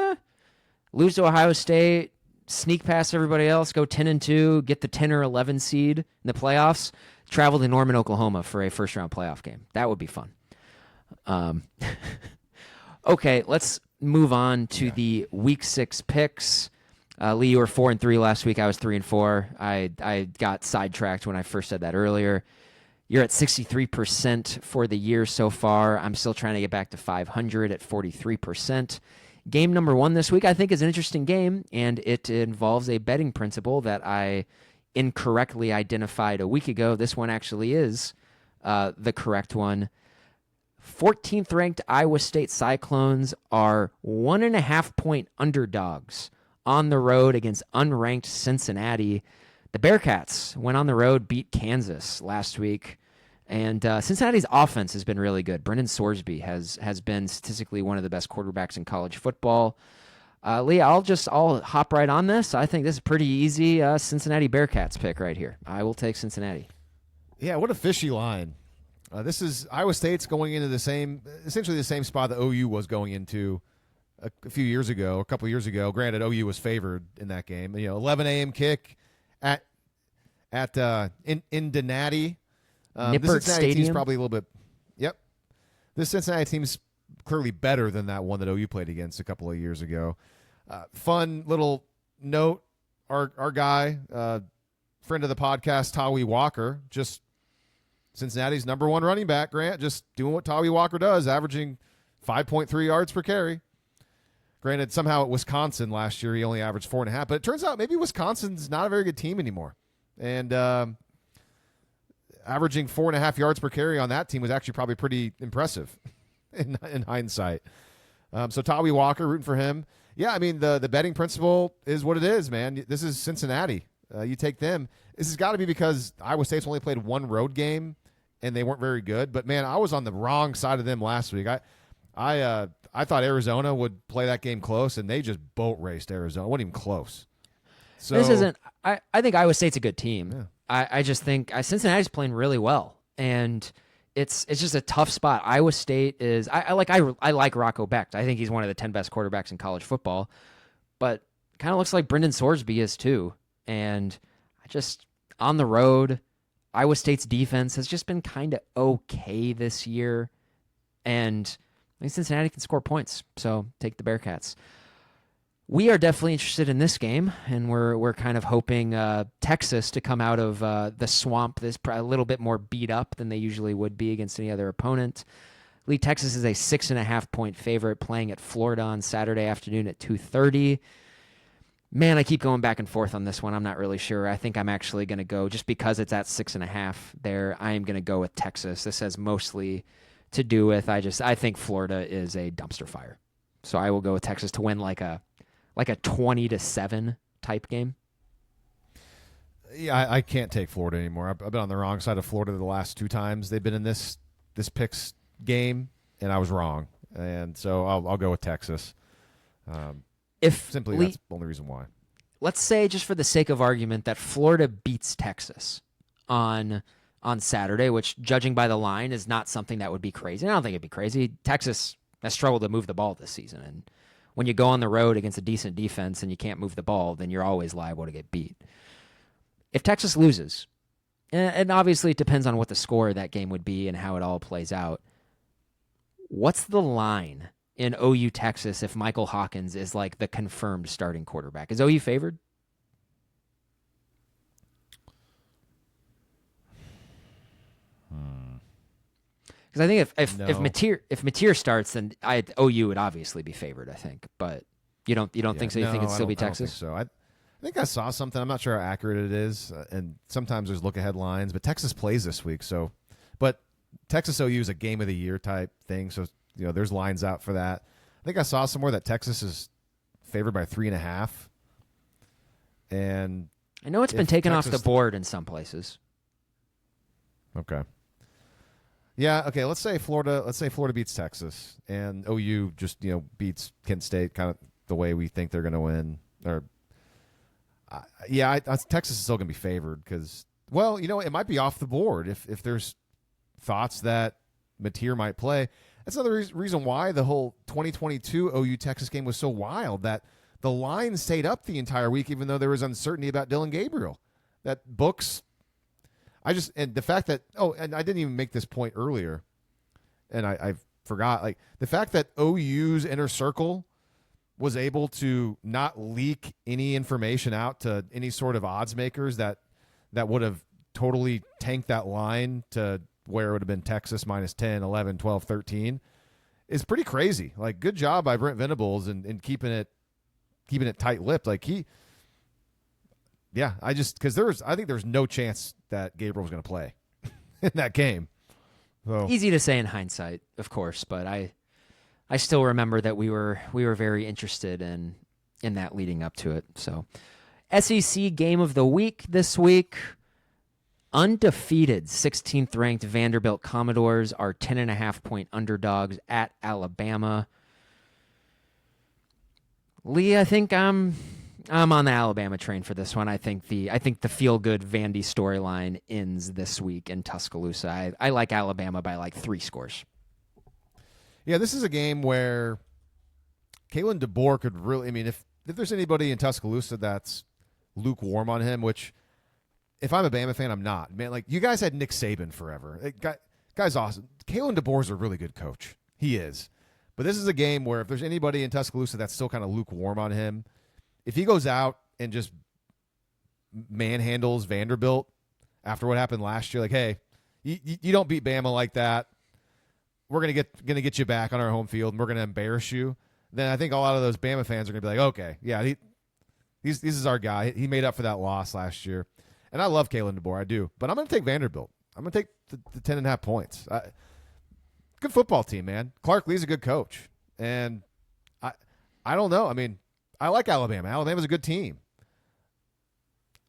lose to Ohio State, sneak past everybody else, go 10-2, get the 10 or 11 seed in the playoffs, travel to Norman, Oklahoma for a first-round playoff game. That would be fun. Okay, let's move on to the Week 6 picks. Lee, you were 4-3 last week. I was 3-4. I got sidetracked when I first said that earlier. You're at 63% for the year so far. I'm still trying to get back to 500 at 43%. Game number 1 this week, I think, is an interesting game, and it involves a betting principle that I incorrectly identified a week ago. This one actually is the correct one. 14th ranked Iowa State Cyclones are 1.5-point underdogs on the road against unranked Cincinnati. The Bearcats went on the road, beat Kansas last week, and Cincinnati's offense has been really good. Brendan Sorsby has been statistically one of the best quarterbacks in college football. Lee, I'll hop right on this. I think this is pretty easy. Cincinnati Bearcats pick right here. I will take Cincinnati. Yeah, what a fishy line. This is Iowa State's going into essentially the same spot that OU was going into a few years ago, a couple years ago. Granted, OU was favored in that game. 11 a.m. kick at Cincinnati. Nippert this Cincinnati Stadium. team's probably a little bit. Yep, this Cincinnati team's clearly better than that one that OU played against a couple of years ago. Fun little note: our guy, friend of the podcast, Tawi Walker, just Cincinnati's number one running back, Grant, just doing what Tawi Walker does, averaging 5.3 yards per carry. Granted, somehow at Wisconsin last year, he only averaged 4.5, but it turns out maybe Wisconsin's not a very good team anymore. And averaging 4.5 yards per carry on that team was actually probably pretty impressive in hindsight. So Tawi Walker, rooting for him. Yeah, I mean, the betting principle is what it is, man. This is Cincinnati. You take them. This has got to be because Iowa State's only played one road game, and they weren't very good. But, man, I was on the wrong side of them last week. I thought Arizona would play that game close, and they just boat raced Arizona. It wasn't even close. So This isn't – I think Iowa State's a good team. Yeah. I just think Cincinnati's playing really well, and it's just a tough spot. Iowa State is I like Rocco Becht. I think he's one of the 10 best quarterbacks in college football, but kind of looks like Brendan Sorsby is too. And I just on the road, Iowa State's defense has just been kind of okay this year, and I think Cincinnati can score points. So take the Bearcats. We are definitely interested in this game, and we're kind of hoping Texas to come out of the swamp this a little bit more beat up than they usually would be against any other opponent. Lee, Texas is a 6.5-point favorite playing at Florida on Saturday afternoon at 2:30. Man, I keep going back and forth on this one. I'm not really sure. I think I'm actually going to go, just because it's at 6.5 there, I am going to go with Texas. This has mostly to do with I think Florida is a dumpster fire. So I will go with Texas to win like a 20-7 type game. Yeah, I can't take Florida anymore. I've been on the wrong side of Florida the last two times they've been in this picks game, and I was wrong. And so I'll go with Texas. That's the only reason why. Let's say, just for the sake of argument, that Florida beats Texas on Saturday, which, judging by the line, is not something that would be crazy. I don't think it'd be crazy. Texas has struggled to move the ball this season, and when you go on the road against a decent defense and you can't move the ball, then you're always liable to get beat. If Texas loses, and obviously it depends on what the score of that game would be and how it all plays out, what's the line in OU Texas if Michael Hawkins is like the confirmed starting quarterback? Is OU favored? Because I think if Mateer starts, then OU would obviously be favored. I think, but you don't think so. You think it'd still be Texas? I don't think so. I think I saw something. I'm not sure how accurate it is, and sometimes there's look ahead lines. But Texas plays this week, but Texas OU is a game of the year type thing. So there's lines out for that. I think I saw somewhere that Texas is favored by 3.5, and I know it's been taken off the board in some places. Okay. Yeah, okay, let's say Florida beats Texas, and OU just, beats Kent State kind of the way we think they're going to win. Texas is still going to be favored because, it might be off the board if there's thoughts that Mateer might play. That's another reason why the whole 2022 OU Texas game was so wild, that the line stayed up the entire week even though there was uncertainty about Dylan Gabriel. That books... and the fact that, and I didn't even make this point earlier, and I forgot, like, the fact that OU's inner circle was able to not leak any information out to any sort of odds makers that would have totally tanked that line to where it would have been Texas minus 10, 11, 12, 13 is pretty crazy. Like, good job by Brent Venables and keeping it tight-lipped. Like, because I think there's no chance that Gabriel was going to play in that game. So. Easy to say in hindsight, of course, but I still remember that we were very interested in that leading up to it. So, SEC game of the week this week. Undefeated 16th ranked Vanderbilt Commodores are 10.5-point underdogs at Alabama. Lee, I think I'm on the Alabama train for this one. I think the feel-good Vandy storyline ends this week in Tuscaloosa. I like Alabama by like 3 scores. Yeah, this is a game where Kalen DeBoer could really... I mean, if there's anybody in Tuscaloosa that's lukewarm on him, which if I'm a Bama fan, I'm not. Man, like, you guys had Nick Saban forever. Guy's awesome. Kalen DeBoer's a really good coach. He is. But this is a game where if there's anybody in Tuscaloosa that's still kind of lukewarm on him, if he goes out and just manhandles Vanderbilt after what happened last year, like, hey, You don't beat Bama like that. We're gonna get you back on our home field, and we're gonna embarrass you. Then I think a lot of those Bama fans are gonna be like, okay, yeah, this is our guy. He made up for that loss last year. And I love Kalen DeBoer, I do. But I'm gonna take Vanderbilt. I'm gonna take the 10.5 points. Good football team, man. Clark Lee's a good coach, and I don't know. I mean, I like Alabama. Alabama's a good team.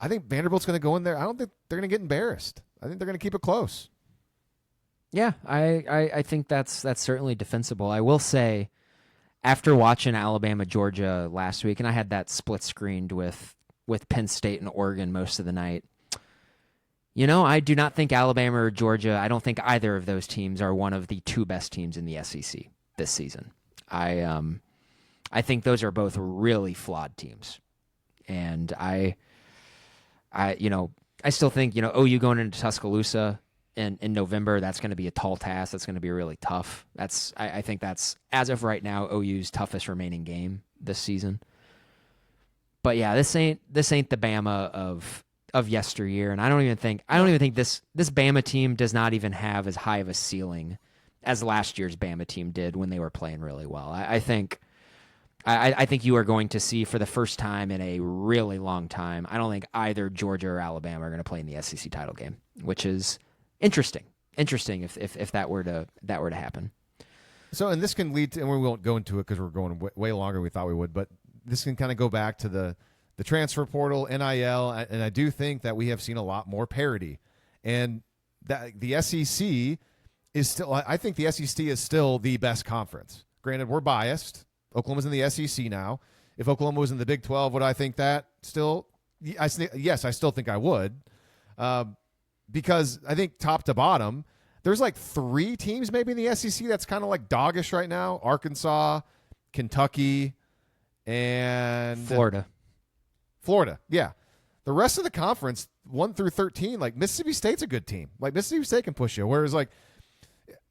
I think Vanderbilt's going to go in there. I don't think they're going to get embarrassed. I think they're going to keep it close. Yeah, I think that's certainly defensible. I will say, after watching Alabama Georgia last week, and I had that split screened with Penn State and Oregon most of the night. I do not think Alabama or Georgia. I don't think either of those teams are one of the two best teams in the SEC this season. I think those are both really flawed teams, and I still think OU going into Tuscaloosa in November, that's going to be a tall task. That's going to be really tough. I think that's, as of right now, OU's toughest remaining game this season. But yeah, this ain't the Bama of yesteryear, and I don't even think this Bama team does not even have as high of a ceiling as last year's Bama team did when they were playing really well. I think you are going to see, for the first time in a really long time, I don't think either Georgia or Alabama are going to play in the SEC title game, which is interesting. Interesting if that were to happen. So, and this can lead to, and we won't go into it because we're going way longer than we thought we would, but this can kind of go back to the transfer portal, NIL, and I do think that we have seen a lot more parity, and that the SEC is still. I think the SEC is still the best conference. Granted, we're biased. Oklahoma's in the SEC now. If Oklahoma was in the Big 12, would I think that still? Yes, I still think I would, because I think top to bottom, there's like 3 teams maybe in the SEC that's kind of like doggish right now: Arkansas, Kentucky, and Florida, yeah. The rest of the conference, 1 through 13, like Mississippi State's a good team. Like Mississippi State can push you. Whereas, like,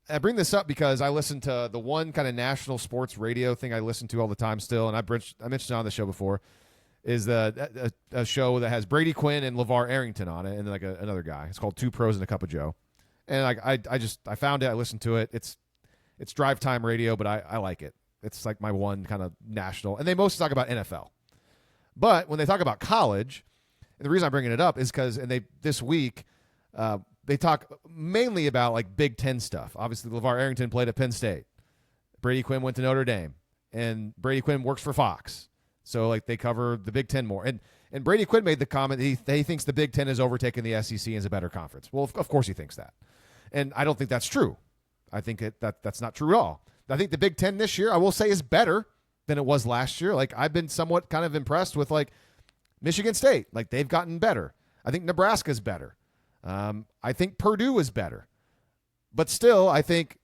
I bring this up because I listen to the one kind of national sports radio thing I listen to all the time still, and I mentioned it on the show before, is a show that has Brady Quinn and LeVar Arrington on it, and like another guy. It's called Two Pros and a Cup of Joe. And I found it. I listened to it. It's drive time radio, but I like it. It's like my one kind of national, and they mostly talk about NFL. But when they talk about college, and the reason I'm bringing it up is because this week they talk mainly about like Big Ten stuff. Obviously, LeVar Arrington played at Penn State. Brady Quinn went to Notre Dame, and Brady Quinn works for Fox. So like they cover the Big Ten more. And Brady Quinn made the comment that he thinks the Big Ten has overtaken the SEC and is a better conference. Well, of course he thinks that. And I don't think that's true. I think that's not true at all. I think the Big Ten this year, I will say, is better than it was last year. Like, I've been somewhat kind of impressed with, like, Michigan State. Like, they've gotten better. I think Nebraska's better. I think Purdue is better. But still, I think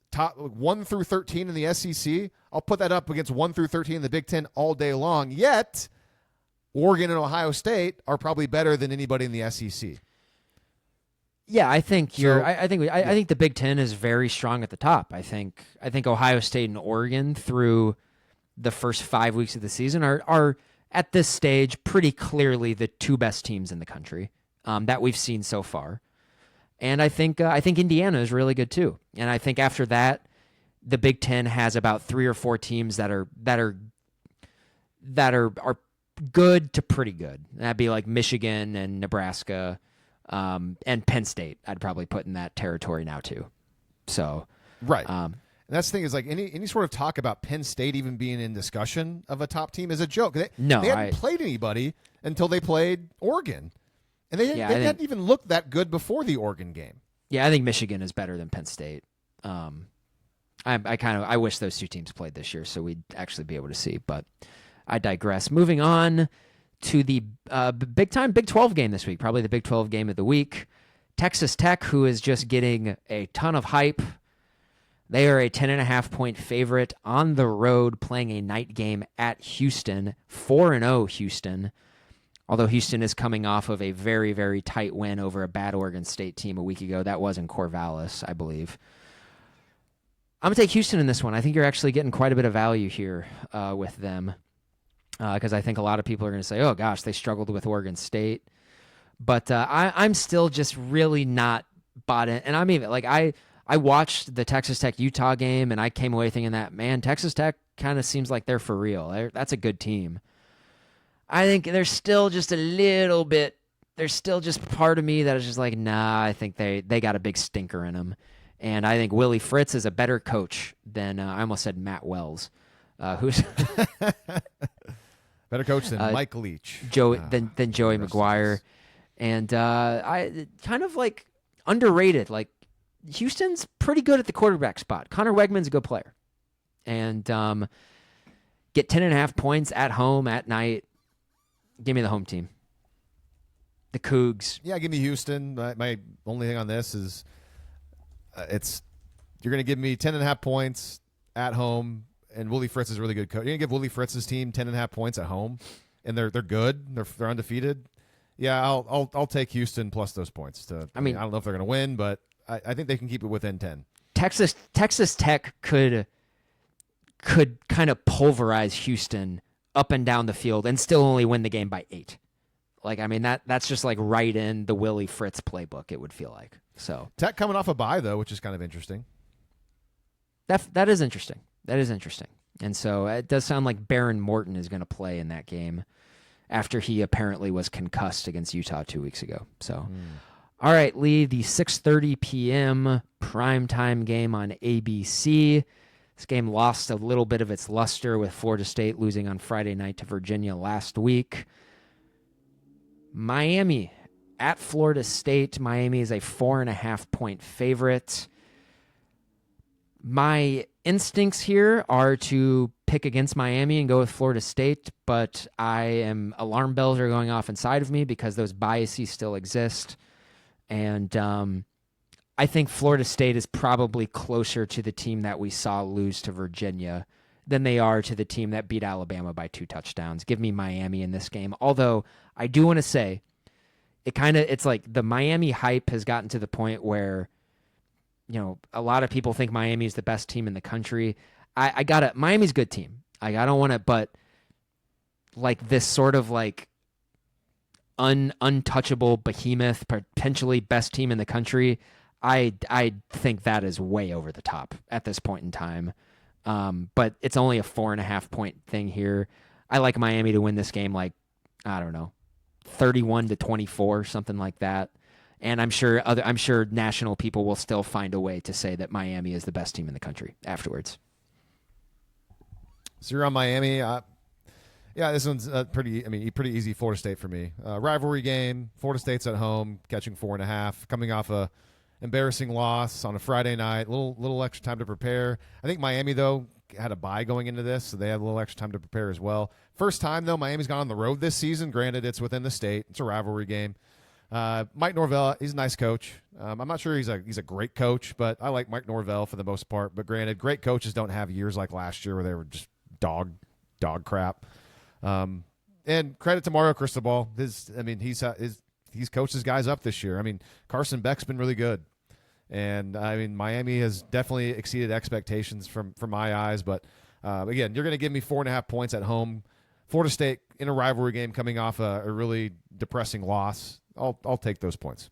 top 1 through 13 in the SEC, I'll put that up against 1 through 13 in the Big Ten all day long. Yet, Oregon and Ohio State are probably better than anybody in the SEC. Yeah, I think I think the Big Ten is very strong at the top. I think Ohio State and Oregon through the first 5 weeks of the season are at this stage pretty clearly the 2 best teams in the country that we've seen so far. And I think Indiana is really good too. And I think after that, the Big Ten has about 3 or 4 teams that are good to pretty good. That'd be like Michigan and Nebraska. And Penn State, I'd probably put in that territory now too. So, right. And that's the thing is like any sort of talk about Penn State even being in discussion of a top team is a joke. They hadn't played anybody until they played Oregon, and they hadn't even looked that good before the Oregon game. Yeah, I think Michigan is better than Penn State. I wish those 2 teams played this year so we'd actually be able to see. But I digress. Moving on to the Big 12 game this week, probably the Big 12 game of the week. Texas Tech, who is just getting a ton of hype. They are a 10.5-point favorite on the road playing a night game at Houston, 4-0 Houston. Although Houston is coming off of a very, very tight win over a bad Oregon State team a week ago. That was in Corvallis, I believe. I'm going to take Houston in this one. I think you're actually getting quite a bit of value here with them. Because I think a lot of people are going to say, oh, gosh, they struggled with Oregon State. But I'm still just really not bought in. And I mean, like I watched the Texas Tech Utah game, and I came away thinking that, man, Texas Tech kind of seems like they're for real. That's a good team. I think there's still just a little bit. There's still just part of me that is just like, nah. I think they got a big stinker in them, and I think Willie Fritz is a better coach than I almost said Matt Wells, who's better coach than Mike Leach, than Joey McGuire, and I kind of like underrated. Like Houston's pretty good at the quarterback spot. Connor Wegman's a good player, and get 10.5 points at home at night. Give me the home team. The Cougs. Yeah, give me Houston. My only thing on this is you're going to give me 10.5 points at home, and Willie Fritz is a really good coach. You're going to give Willie Fritz's team 10.5 points at home, and they're good. They're undefeated. Yeah, I'll take Houston plus those points. I mean, I don't know if they're going to win, but I think they can keep it within 10. Texas Tech could kind of pulverize Houston up and down the field and still only win the game by 8. Like, I mean, that's just like right in the Willie Fritz playbook, it would feel like. So Tech coming off a bye, though, which is kind of interesting. That is interesting. That is interesting. And so it does sound like Baron Morton is going to play in that game after he apparently was concussed against Utah 2 weeks ago. So, all right, Lee, the 6:30 p.m. primetime game on ABC. This game lost a little bit of its luster with Florida State losing on Friday night to Virginia last week. Miami at Florida State. Miami is a 4.5-point favorite. My instincts here are to pick against Miami and go with Florida State, but alarm bells are going off inside of me because those biases still exist. And I think Florida State is probably closer to the team that we saw lose to Virginia than they are to the team that beat Alabama by 2 touchdowns. Give me Miami in this game. Although I do want to say it's like the Miami hype has gotten to the point where, you know, a lot of people think Miami is the best team in the country. Miami's a good team. I don't want to, but like this sort of like untouchable behemoth, potentially best team in the country, I think that is way over the top at this point in time. But it's only a 4.5-point thing here. I like Miami to win this game, like, I don't know, 31-24, something like that. And I'm sure national people will still find a way to say that Miami is the best team in the country afterwards. So you're on Miami. Yeah, this one's pretty easy Florida State for me. Rivalry game. Florida State's at home, catching 4.5, coming off a embarrassing loss on a Friday night. Little extra time to prepare. I think Miami, though, had a bye going into this, so they had a little extra time to prepare as well. First time, though, Miami's gone on the road this season. Granted, it's within the state. It's a rivalry game. Mike Norvell, he's a nice coach. I'm not sure he's a great coach, but I like Mike Norvell for the most part. But granted, great coaches don't have years like last year where they were just dog crap. And credit to Mario Cristobal. He's coached his guys up this year. I mean, Carson Beck's been really good. And, I mean, Miami has definitely exceeded expectations from my eyes. But, again, you're going to give me 4.5 points at home. Florida State in a rivalry game coming off a really depressing loss. I'll take those points.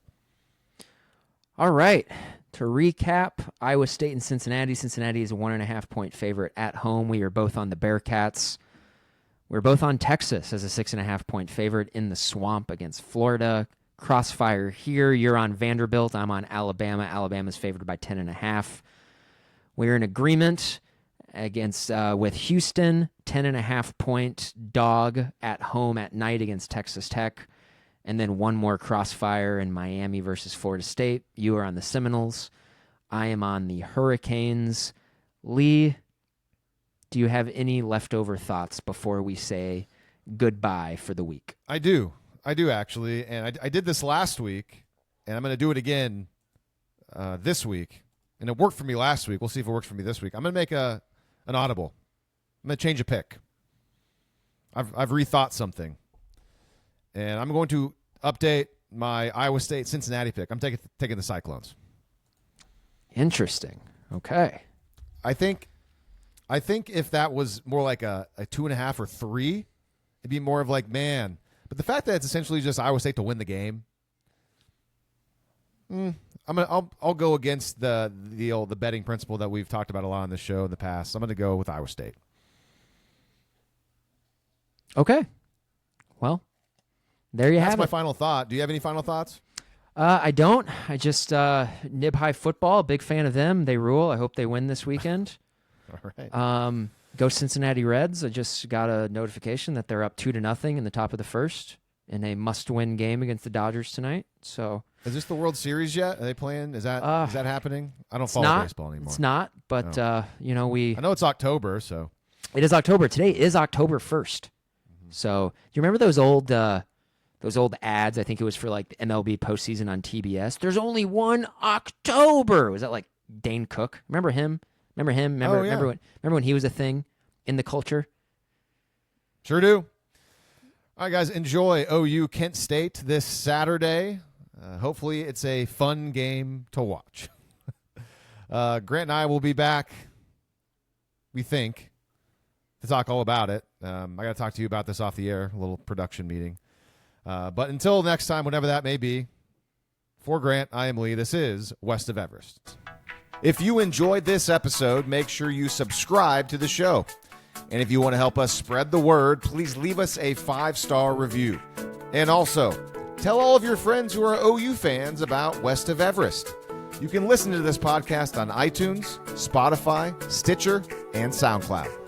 All right. To recap, Iowa State and Cincinnati. Cincinnati is a 1.5-point favorite at home. We are both on the Bearcats. We're both on Texas as a 6.5-point favorite in the Swamp against Florida. Crossfire here. You're on Vanderbilt. I'm on Alabama. Alabama's favored by 10.5. We're in agreement against with Houston, 10.5-point dog at home at night against Texas Tech. And then one more crossfire in Miami versus Florida State. You are on the Seminoles. I am on the Hurricanes. Lee, do you have any leftover thoughts before we say goodbye for the week? I do actually, and I did this last week, and I'm going to do it again this week. And it worked for me last week. We'll see if it works for me this week. I'm going to make an audible. I'm going to change a pick. I've rethought something, and I'm going to update my Iowa State Cincinnati pick. I'm taking the Cyclones. Interesting. Okay. I think if that was more like a 2.5 or 3, it'd be more of like, man. But the fact that it's essentially just Iowa State to win the game, I'll go against the betting principle that we've talked about a lot on the show in the past. I'm going to go with Iowa State. Okay. Well, there you have That's my it. final thought. Do you have any final thoughts? I don't. I just Nib High football. Big fan of them. They rule. I hope they win this weekend. All right. Go Cincinnati Reds. I just got a notification that they're up 2-0 in the top of the first in a must-win game against the Dodgers tonight. So is this the World Series yet? Are they playing? Is that happening? I don't follow not, baseball anymore. It's not, but I know it's October, so it is October. Today is October 1st. So do you remember those old ads? I think it was for like the MLB postseason on TBS. There's only one October. Was that like Dane Cook? Remember him? Remember when he was a thing in the culture? Sure do. All right, guys, enjoy OU Kent State this Saturday. Hopefully it's a fun game to watch. Grant and I will be back, we think, to talk all about it. I got to talk to you about this off the air, a little production meeting. But until next time, whenever that may be, for Grant, I am Lee. This is West of Everest. If you enjoyed this episode, make sure you subscribe to the show. And if you want to help us spread the word, please leave us a 5-star review. And also, tell all of your friends who are OU fans about West of Everest. You can listen to this podcast on iTunes, Spotify, Stitcher, and SoundCloud.